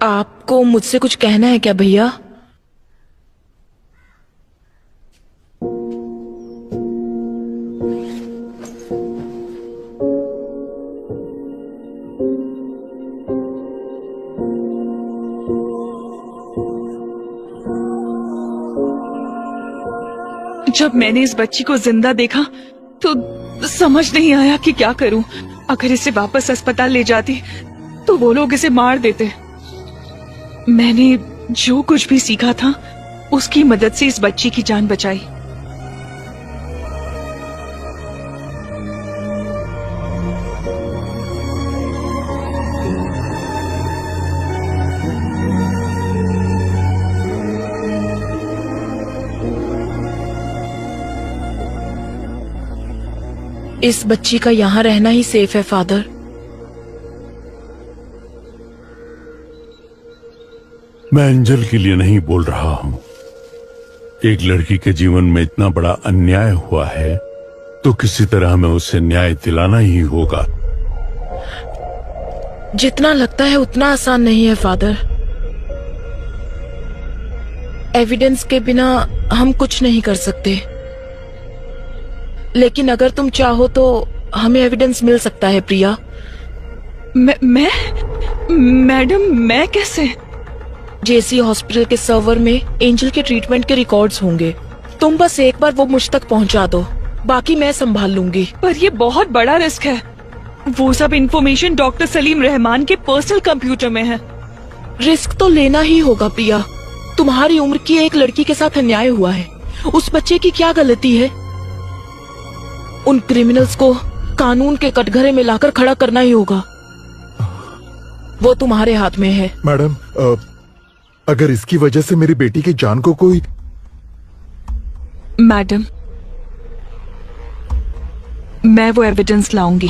आपको मुझसे कुछ कहना है क्या भैया? जब मैंने इस बच्ची को जिंदा देखा तो समझ नहीं आया कि क्या करूं। अगर इसे वापस अस्पताल ले जाती तो वो लोग इसे मार देते। मैंने जो कुछ भी सीखा था उसकी मदद से इस बच्ची की जान बचाई। इस बच्ची का यहाँ रहना ही सेफ है फादर। मैं अंजल के लिए नहीं बोल रहा हूँ। एक लड़की के जीवन में इतना बड़ा अन्याय हुआ है तो किसी तरह हमें उसे न्याय दिलाना ही होगा। जितना लगता है उतना आसान नहीं है फादर। एविडेंस के बिना हम कुछ नहीं कर सकते, लेकिन अगर तुम चाहो तो हमें एविडेंस मिल सकता है प्रिया। मैडम, मैं कैसे? जेसी हॉस्पिटल के सर्वर में एंजल के ट्रीटमेंट के रिकॉर्ड्स होंगे। तुम बस एक बार वो मुझ तक पहुंचा दो, बाकी मैं संभाल लूंगी। पर ये बहुत बड़ा रिस्क है। वो सब इंफॉर्मेशन डॉक्टर सलीम रहमान के पर्सनल कंप्यूटर में है। रिस्क तो लेना ही होगा प्रिया। तुम्हारी उम्र की एक लड़की के साथ अन्याय हुआ है। उस बच्चे की क्या गलती है? उन क्रिमिनल्स को कानून के कटघरे में लाकर खड़ा करना ही होगा। वो तुम्हारे हाथ में है। मैडम, अगर इसकी वजह से मेरी बेटी की जान को कोई... मैडम, मैं वो एविडेंस लाऊंगी।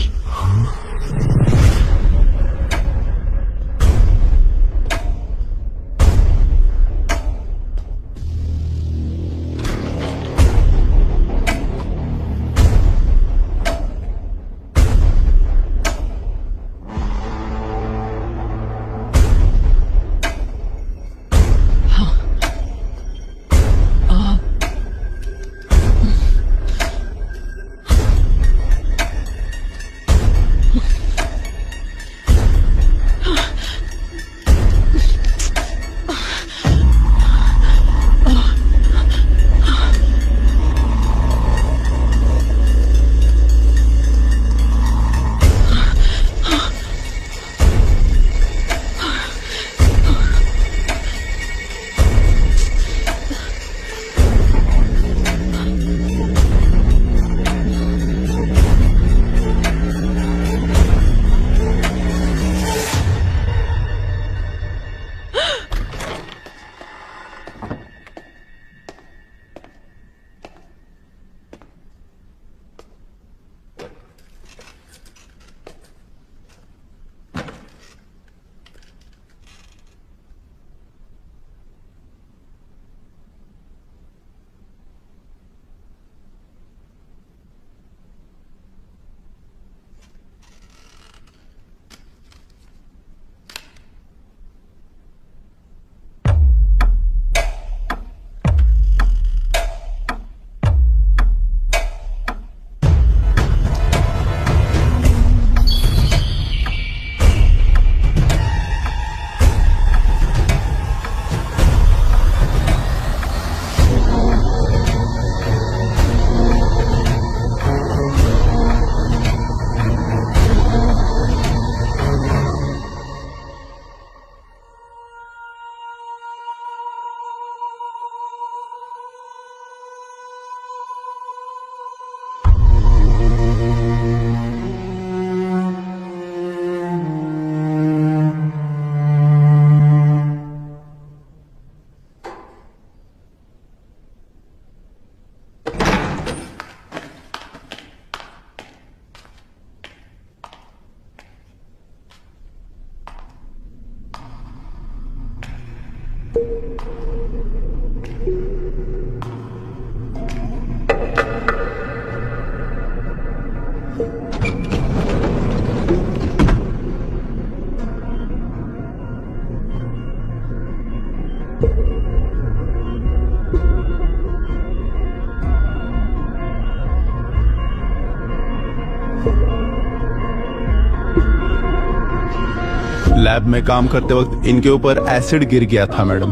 लैब में काम करते वक्त इनके ऊपर एसिड गिर गया था मैडम।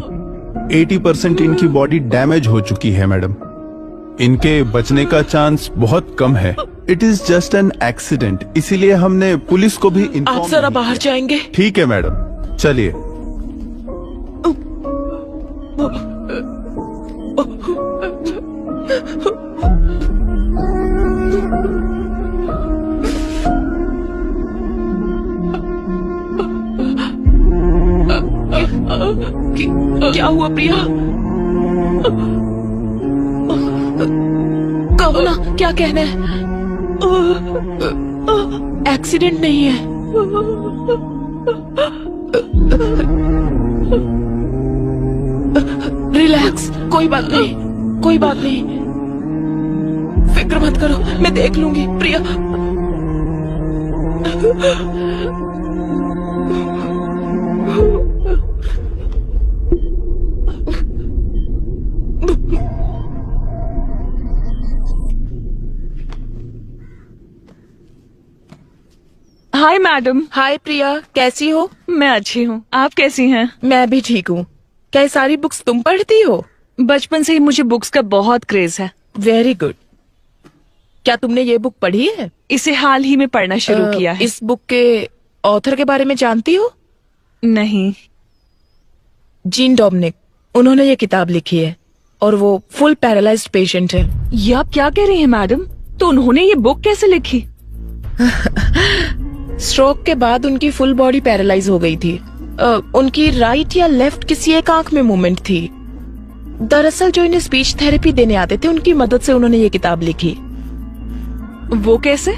80% इनकी बॉडी डैमेज हो चुकी है मैडम। इनके बचने का चांस बहुत कम है। It is just an accident, इसीलिए हमने पुलिस को भी आप जरा बाहर जाएंगे? ठीक है मैडम, चलिए। क्या हुआ प्रिया? कहो ना, क्या कहना है? एक्सीडेंट नहीं है। रिलैक्स, कोई बात नहीं, कोई बात नहीं, फिक्र मत करो, मैं देख लूंगी प्रिया। Hi madam. हाय प्रिया, कैसी हो? मैं अच्छी हूँ, आप कैसी हैं? मैं भी ठीक हूँ। क्या ये सारी बुक्स तुम पढ़ती हो? बचपन से ही मुझे बुक्स का बहुत क्रेज है। Very good. क्या तुमने ये बुक पढ़ी है? इसे हाल ही में पढ़ना शुरू किया है। इस बुक के ऑथर के बारे में जानती हो? नहीं। जीन डोमिनिक, उन्होंने ये किताब लिखी है और वो फुल पैरालाइज्ड पेशेंट है। ये आप क्या कह रही हैं मैडम? तो उन्होंने ये बुक कैसे लिखी? स्ट्रोक के बाद उनकी फुल बॉडी पैरालाइज हो गई थी। उनकी राइट या लेफ्ट किसी एक आंख में मूवमेंट थी। दरअसल जो इन्हें स्पीच थेरेपी देने आते थे, उनकी मदद से उन्होंने ये किताब लिखी। वो कैसे?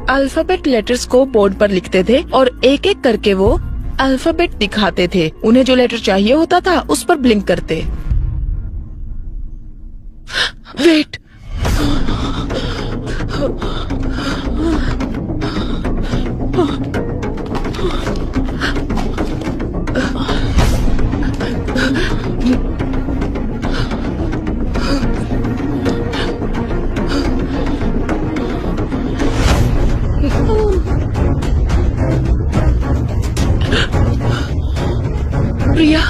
अल्फाबेट लेटर्स को बोर्ड पर लिखते थे और एक एक करके वो अल्फाबेट दिखाते थे। उन्हें जो लेटर चाहिए होता था उस पर ब्लिंक करते। वेट, प्रिया,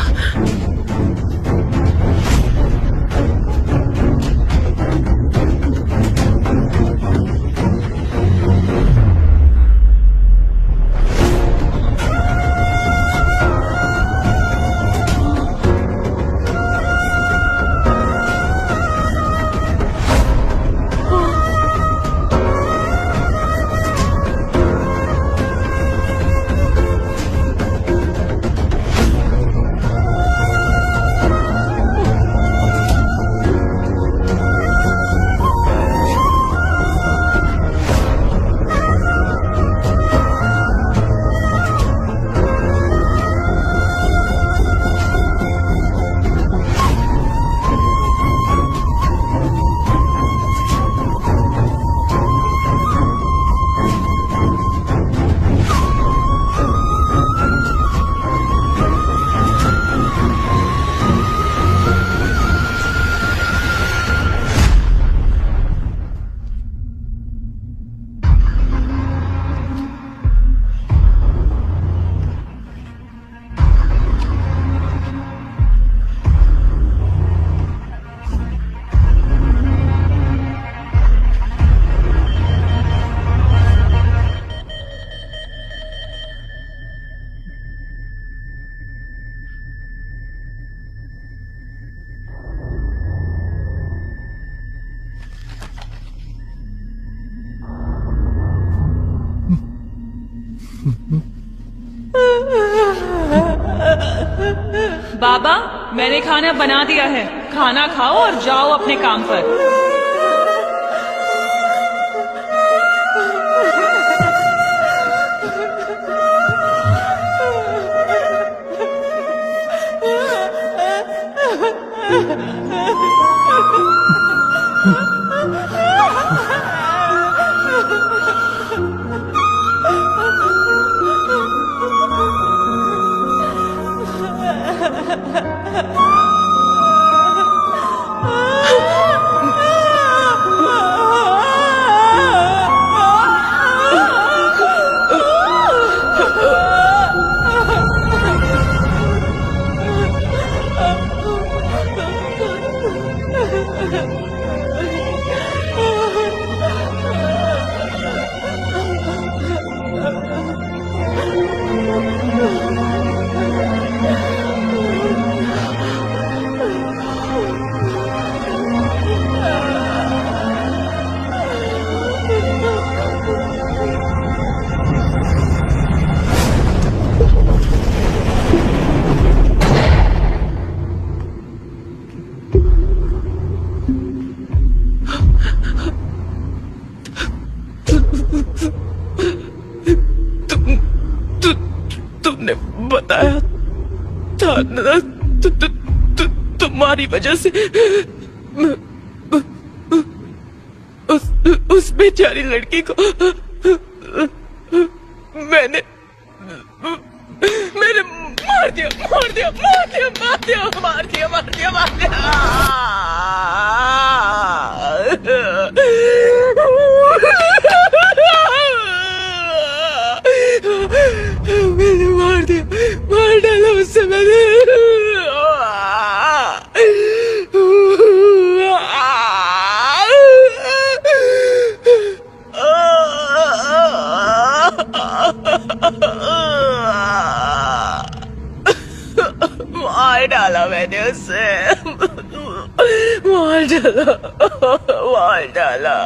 बाबा, मैंने खाना बना दिया है, खाना खाओ और जाओ अपने काम पर। तुम्हारी वजह से उस बेचारी लड़की को मैंने मार दिया। मैंने मार डाला उससे मैंने। मार डाला मैंने उससे। मार डाला।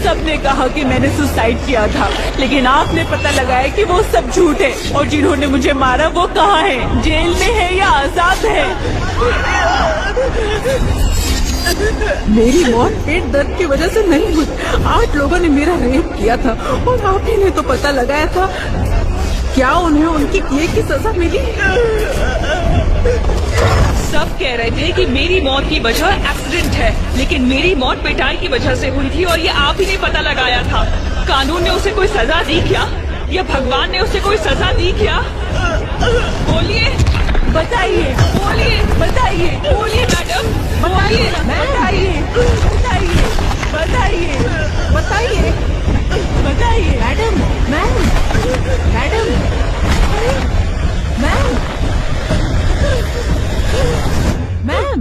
सबने कहा कि मैंने सुसाइड किया था, लेकिन आपने पता लगाया कि वो सब झूठ है और जिन्होंने मुझे मारा वो कहाँ है? जेल में है या आजाद है? मेरी मौत पेट दर्द की वजह से नहीं हुई। 8 लोगों ने मेरा रेप किया था और आप ही ने तो पता लगाया था। क्या उन्हें उनकी किए की सजा मिली? सब कह रहे थे कि मेरी मौत की वजह एक्सीडेंट है, लेकिन मेरी मौत पिटाई की वजह से हुई थी और ये आप ही ने पता लगाया था। कानून ने उसे कोई सजा दी क्या, या भगवान ने उसे कोई सजा दी क्या? बोलिए, बताइए बोलिए मैडम, बताइए मैडम। मैम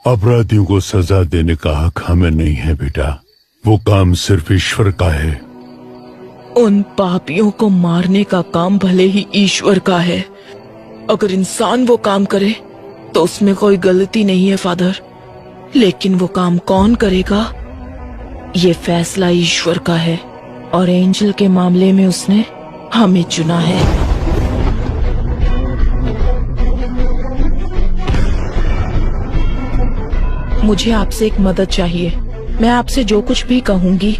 अपराधियों को सजा देने का हक हमें नहीं है बेटा, वो काम सिर्फ ईश्वर का है। उन पापियों को मारने का काम भले ही ईश्वर का है। अगर इंसान वो काम करे तो उसमें कोई गलती नहीं है फादर, लेकिन वो काम कौन करेगा ये फैसला ईश्वर का है, और एंजल के मामले में उसने हमें चुना है। मुझे आपसे एक मदद चाहिए। मैं आपसे जो कुछ भी कहूंगी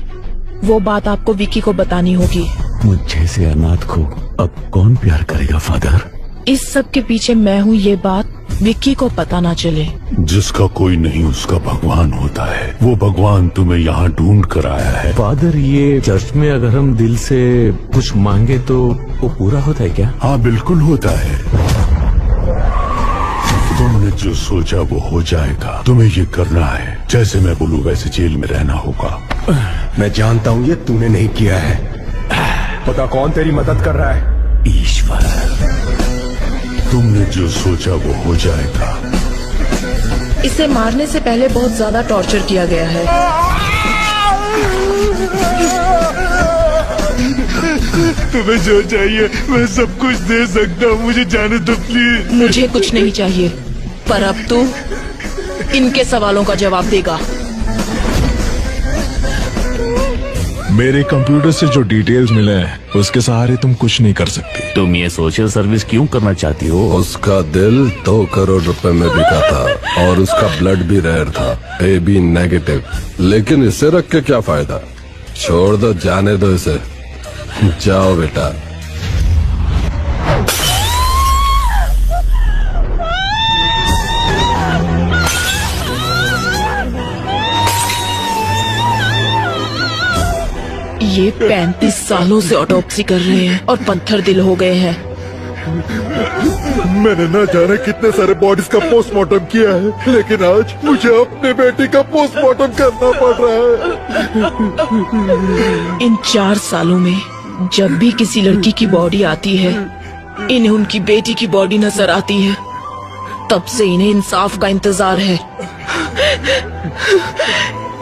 वो बात आपको विकी को बतानी होगी। मुझ जैसे अनाथ को अब कौन प्यार करेगा फादर? इस सब के पीछे मैं हूँ, ये बात विक्की को पता ना चले। जिसका कोई नहीं उसका भगवान होता है। वो भगवान तुम्हें यहाँ ढूंढ कर आया है। फादर, ये चर्च में अगर हम दिल से कुछ मांगे तो वो पूरा होता है क्या? हाँ बिल्कुल होता है। तुमने जो सोचा वो हो जाएगा। तुम्हें ये करना है, जैसे मैं बोलूँ वैसे जेल में रहना होगा। मैं जानता हूँ ये तूने नहीं किया है। पता कौन तेरी मदद कर रहा है? ईश्वर। तुमने जो सोचा वो हो जाएगा। इसे मारने से पहले बहुत ज्यादा टॉर्चर किया गया है। तुम्हें जो चाहिए मैं सब कुछ दे सकता हूँ, मुझे जाने दो प्लीज। मुझे कुछ नहीं चाहिए, पर अब तू इनके सवालों का जवाब देगा। मेरे कंप्यूटर से जो डिटेल्स मिले हैं उसके सहारे तुम कुछ नहीं कर सकती। तुम ये सोशल सर्विस क्यों करना चाहती हो? उसका दिल 2 करोड़ रुपए में बिका था और उसका ब्लड भी रेयर था, AB नेगेटिव। लेकिन इसे रख के क्या फायदा? छोड़ दो, जाने दो इसे। जाओ बेटा। ये 35 सालों से ऑटोप्सी कर रहे हैं और पत्थर दिल हो गए हैं। मैंने ना जाने कितने सारे बॉडीज का पोस्टमार्टम किया है, लेकिन आज मुझे अपने बेटी का पोस्टमार्टम करना पड़ रहा है। इन 4 सालों में जब भी किसी लड़की की बॉडी आती है, इन्हें उनकी बेटी की बॉडी नजर आती है। तब से इन्हें इंसाफ का इंतजार है।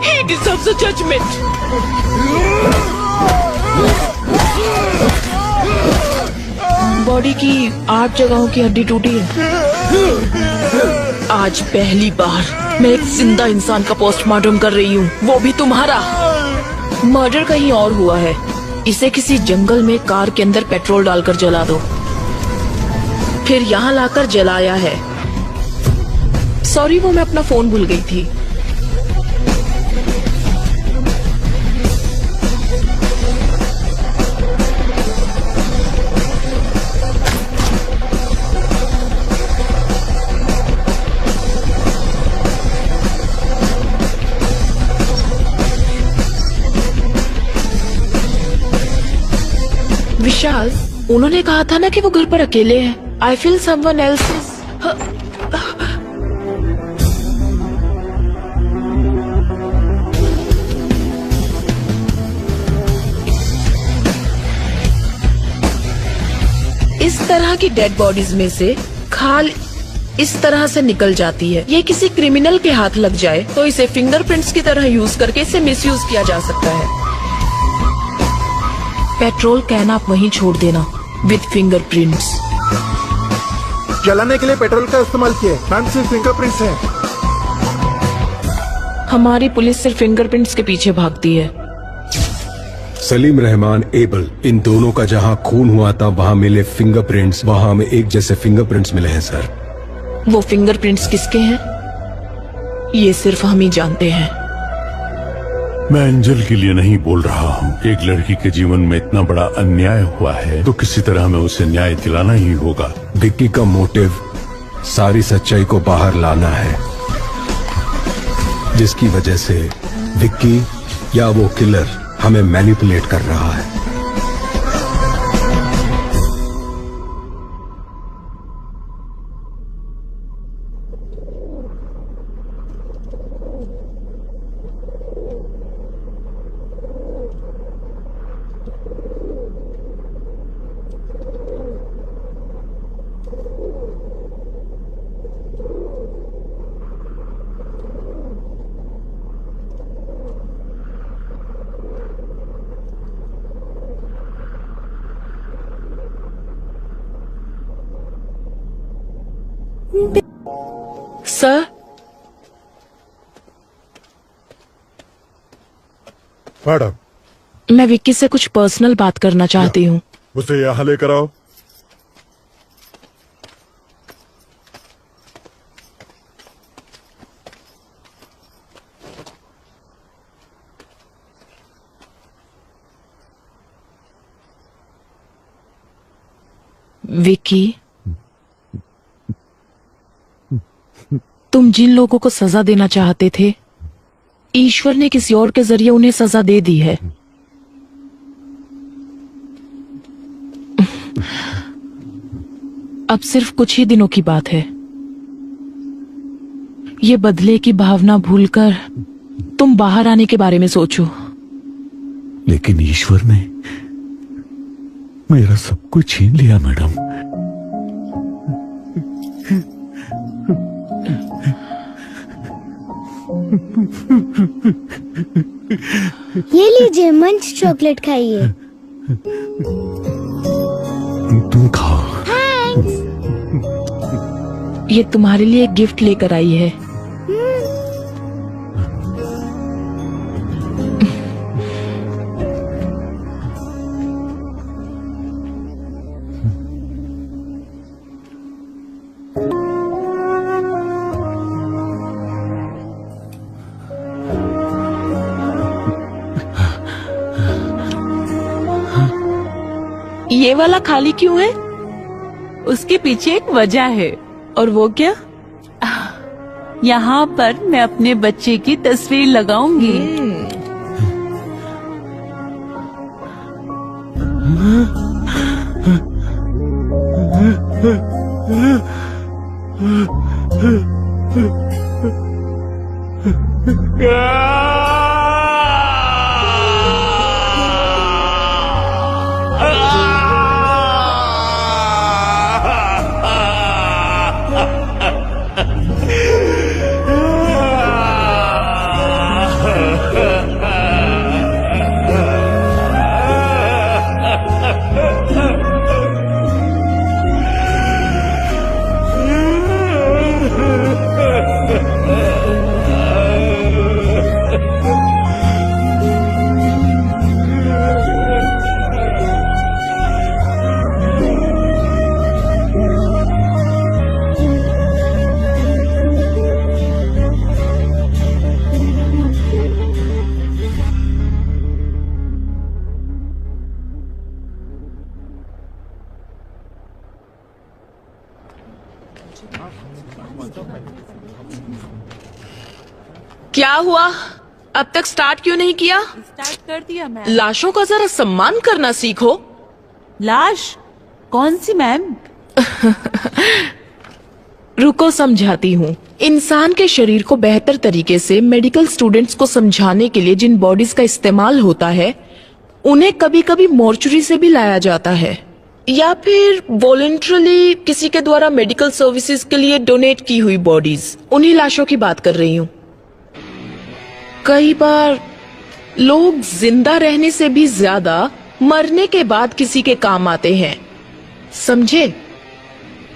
He deserves a judgment. Body की 8 जगहों की हड्डी टूटी है। आज पहली बार मैं एक जिंदा इंसान का पोस्टमार्टम कर रही हूँ, वो भी तुम्हारा। मर्डर कहीं और हुआ है। इसे किसी जंगल में कार के अंदर पेट्रोल डालकर जला दो, फिर यहाँ लाकर जलाया है। सॉरी, वो मैं अपना फोन भूल गई थी। विशाल, उन्होंने कहा था ना कि वो घर पर अकेले हैं। I feel someone else is. इस तरह की डेड बॉडीज में से खाल इस तरह से निकल जाती है। ये किसी क्रिमिनल के हाथ लग जाए तो इसे फिंगरप्रिंट्स की तरह यूज करके इसे मिसयूज किया जा सकता है। पेट्रोल कैन आप वहीं छोड़ देना विद फिंगरप्रिंट्स। जलाने के लिए पेट्रोल का इस्तेमाल किया, मैम सिर्फ फिंगरप्रिंट्स हैं। हमारी पुलिस सिर्फ फिंगरप्रिंट्स के पीछे भागती है। सलीम रहमान, एबल, इन दोनों का जहां खून हुआ था वहां मिले फिंगरप्रिंट्स, वहां हमें एक जैसे फिंगरप्रिंट्स मिले हैं सर। वो फिंगरप्रिंट्स किसके हैं ये सिर्फ हम ही जानते हैं। मैं एंजल के लिए नहीं बोल रहा हूँ। एक लड़की के जीवन में इतना बड़ा अन्याय हुआ है तो किसी तरह हमें उसे न्याय दिलाना ही होगा। विक्की का मोटिव सारी सच्चाई को बाहर लाना है, जिसकी वजह से विक्की या वो किलर हमें मैनिपुलेट कर रहा है। सर, मैडम, मैं विक्की से कुछ पर्सनल बात करना चाहती हूँ। उसे यहाँ लेकर आओ। विक्की, तुम जिन लोगों को सजा देना चाहते थे, ईश्वर ने किसी और के जरिए उन्हें सजा दे दी है। अब सिर्फ कुछ ही दिनों की बात है। ये बदले की भावना भूलकर तुम बाहर आने के बारे में सोचो। लेकिन ईश्वर ने मेरा सब कुछ छीन लिया मैडम। ये लीजिए, मंच चॉकलेट खाइए। तुम खाओ। थैंक्स। ये तुम्हारे लिए एक गिफ्ट लेकर आई है। ये वाला खाली क्यों है? उसके पीछे एक वजह है। और वो क्या? यहाँ पर मैं अपने बच्चे की तस्वीर लगाऊंगी। क्या हुआ? अब तक स्टार्ट क्यों नहीं किया? स्टार्ट कर दिया मैम। लाशों का जरा सम्मान करना सीखो। लाश? कौन सी मैम? रुको समझाती हूँ। इंसान के शरीर को बेहतर तरीके से मेडिकल स्टूडेंट्स को समझाने के लिए जिन बॉडीज का इस्तेमाल होता है उन्हें कभी कभी मॉर्चुरी से भी लाया जाता है या फिर वॉलंटरली किसी के द्वारा मेडिकल सर्विसेज के लिए डोनेट की हुई बॉडीज। उन्हीं लाशों की बात कर रही हूँ। कई बार लोग जिंदा रहने से भी ज्यादा मरने के बाद किसी के काम आते हैं, समझे?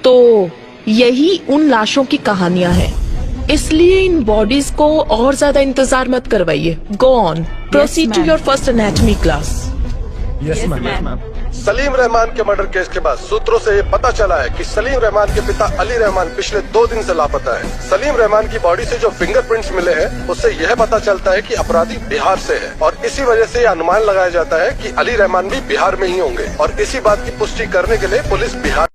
तो यही उन लाशों की कहानियां हैं। इसलिए इन बॉडीज को और ज्यादा इंतजार मत करवाइए। Go on, proceed to your first anatomy class. Yes ma'am. Salim Rahman के मर्डर केस के बाद सूत्रों से ये पता चला है कि सलीम रहमान के पिता अली रहमान पिछले 2 दिन से लापता है। सलीम रहमान की बॉडी से जो फिंगरप्रिंट्स मिले हैं उससे यह पता चलता है कि अपराधी बिहार से है और इसी वजह से यह अनुमान लगाया जाता है कि अली रहमान भी बिहार में ही होंगे और इसी बात की पुष्टि करने के लिए पुलिस बिहार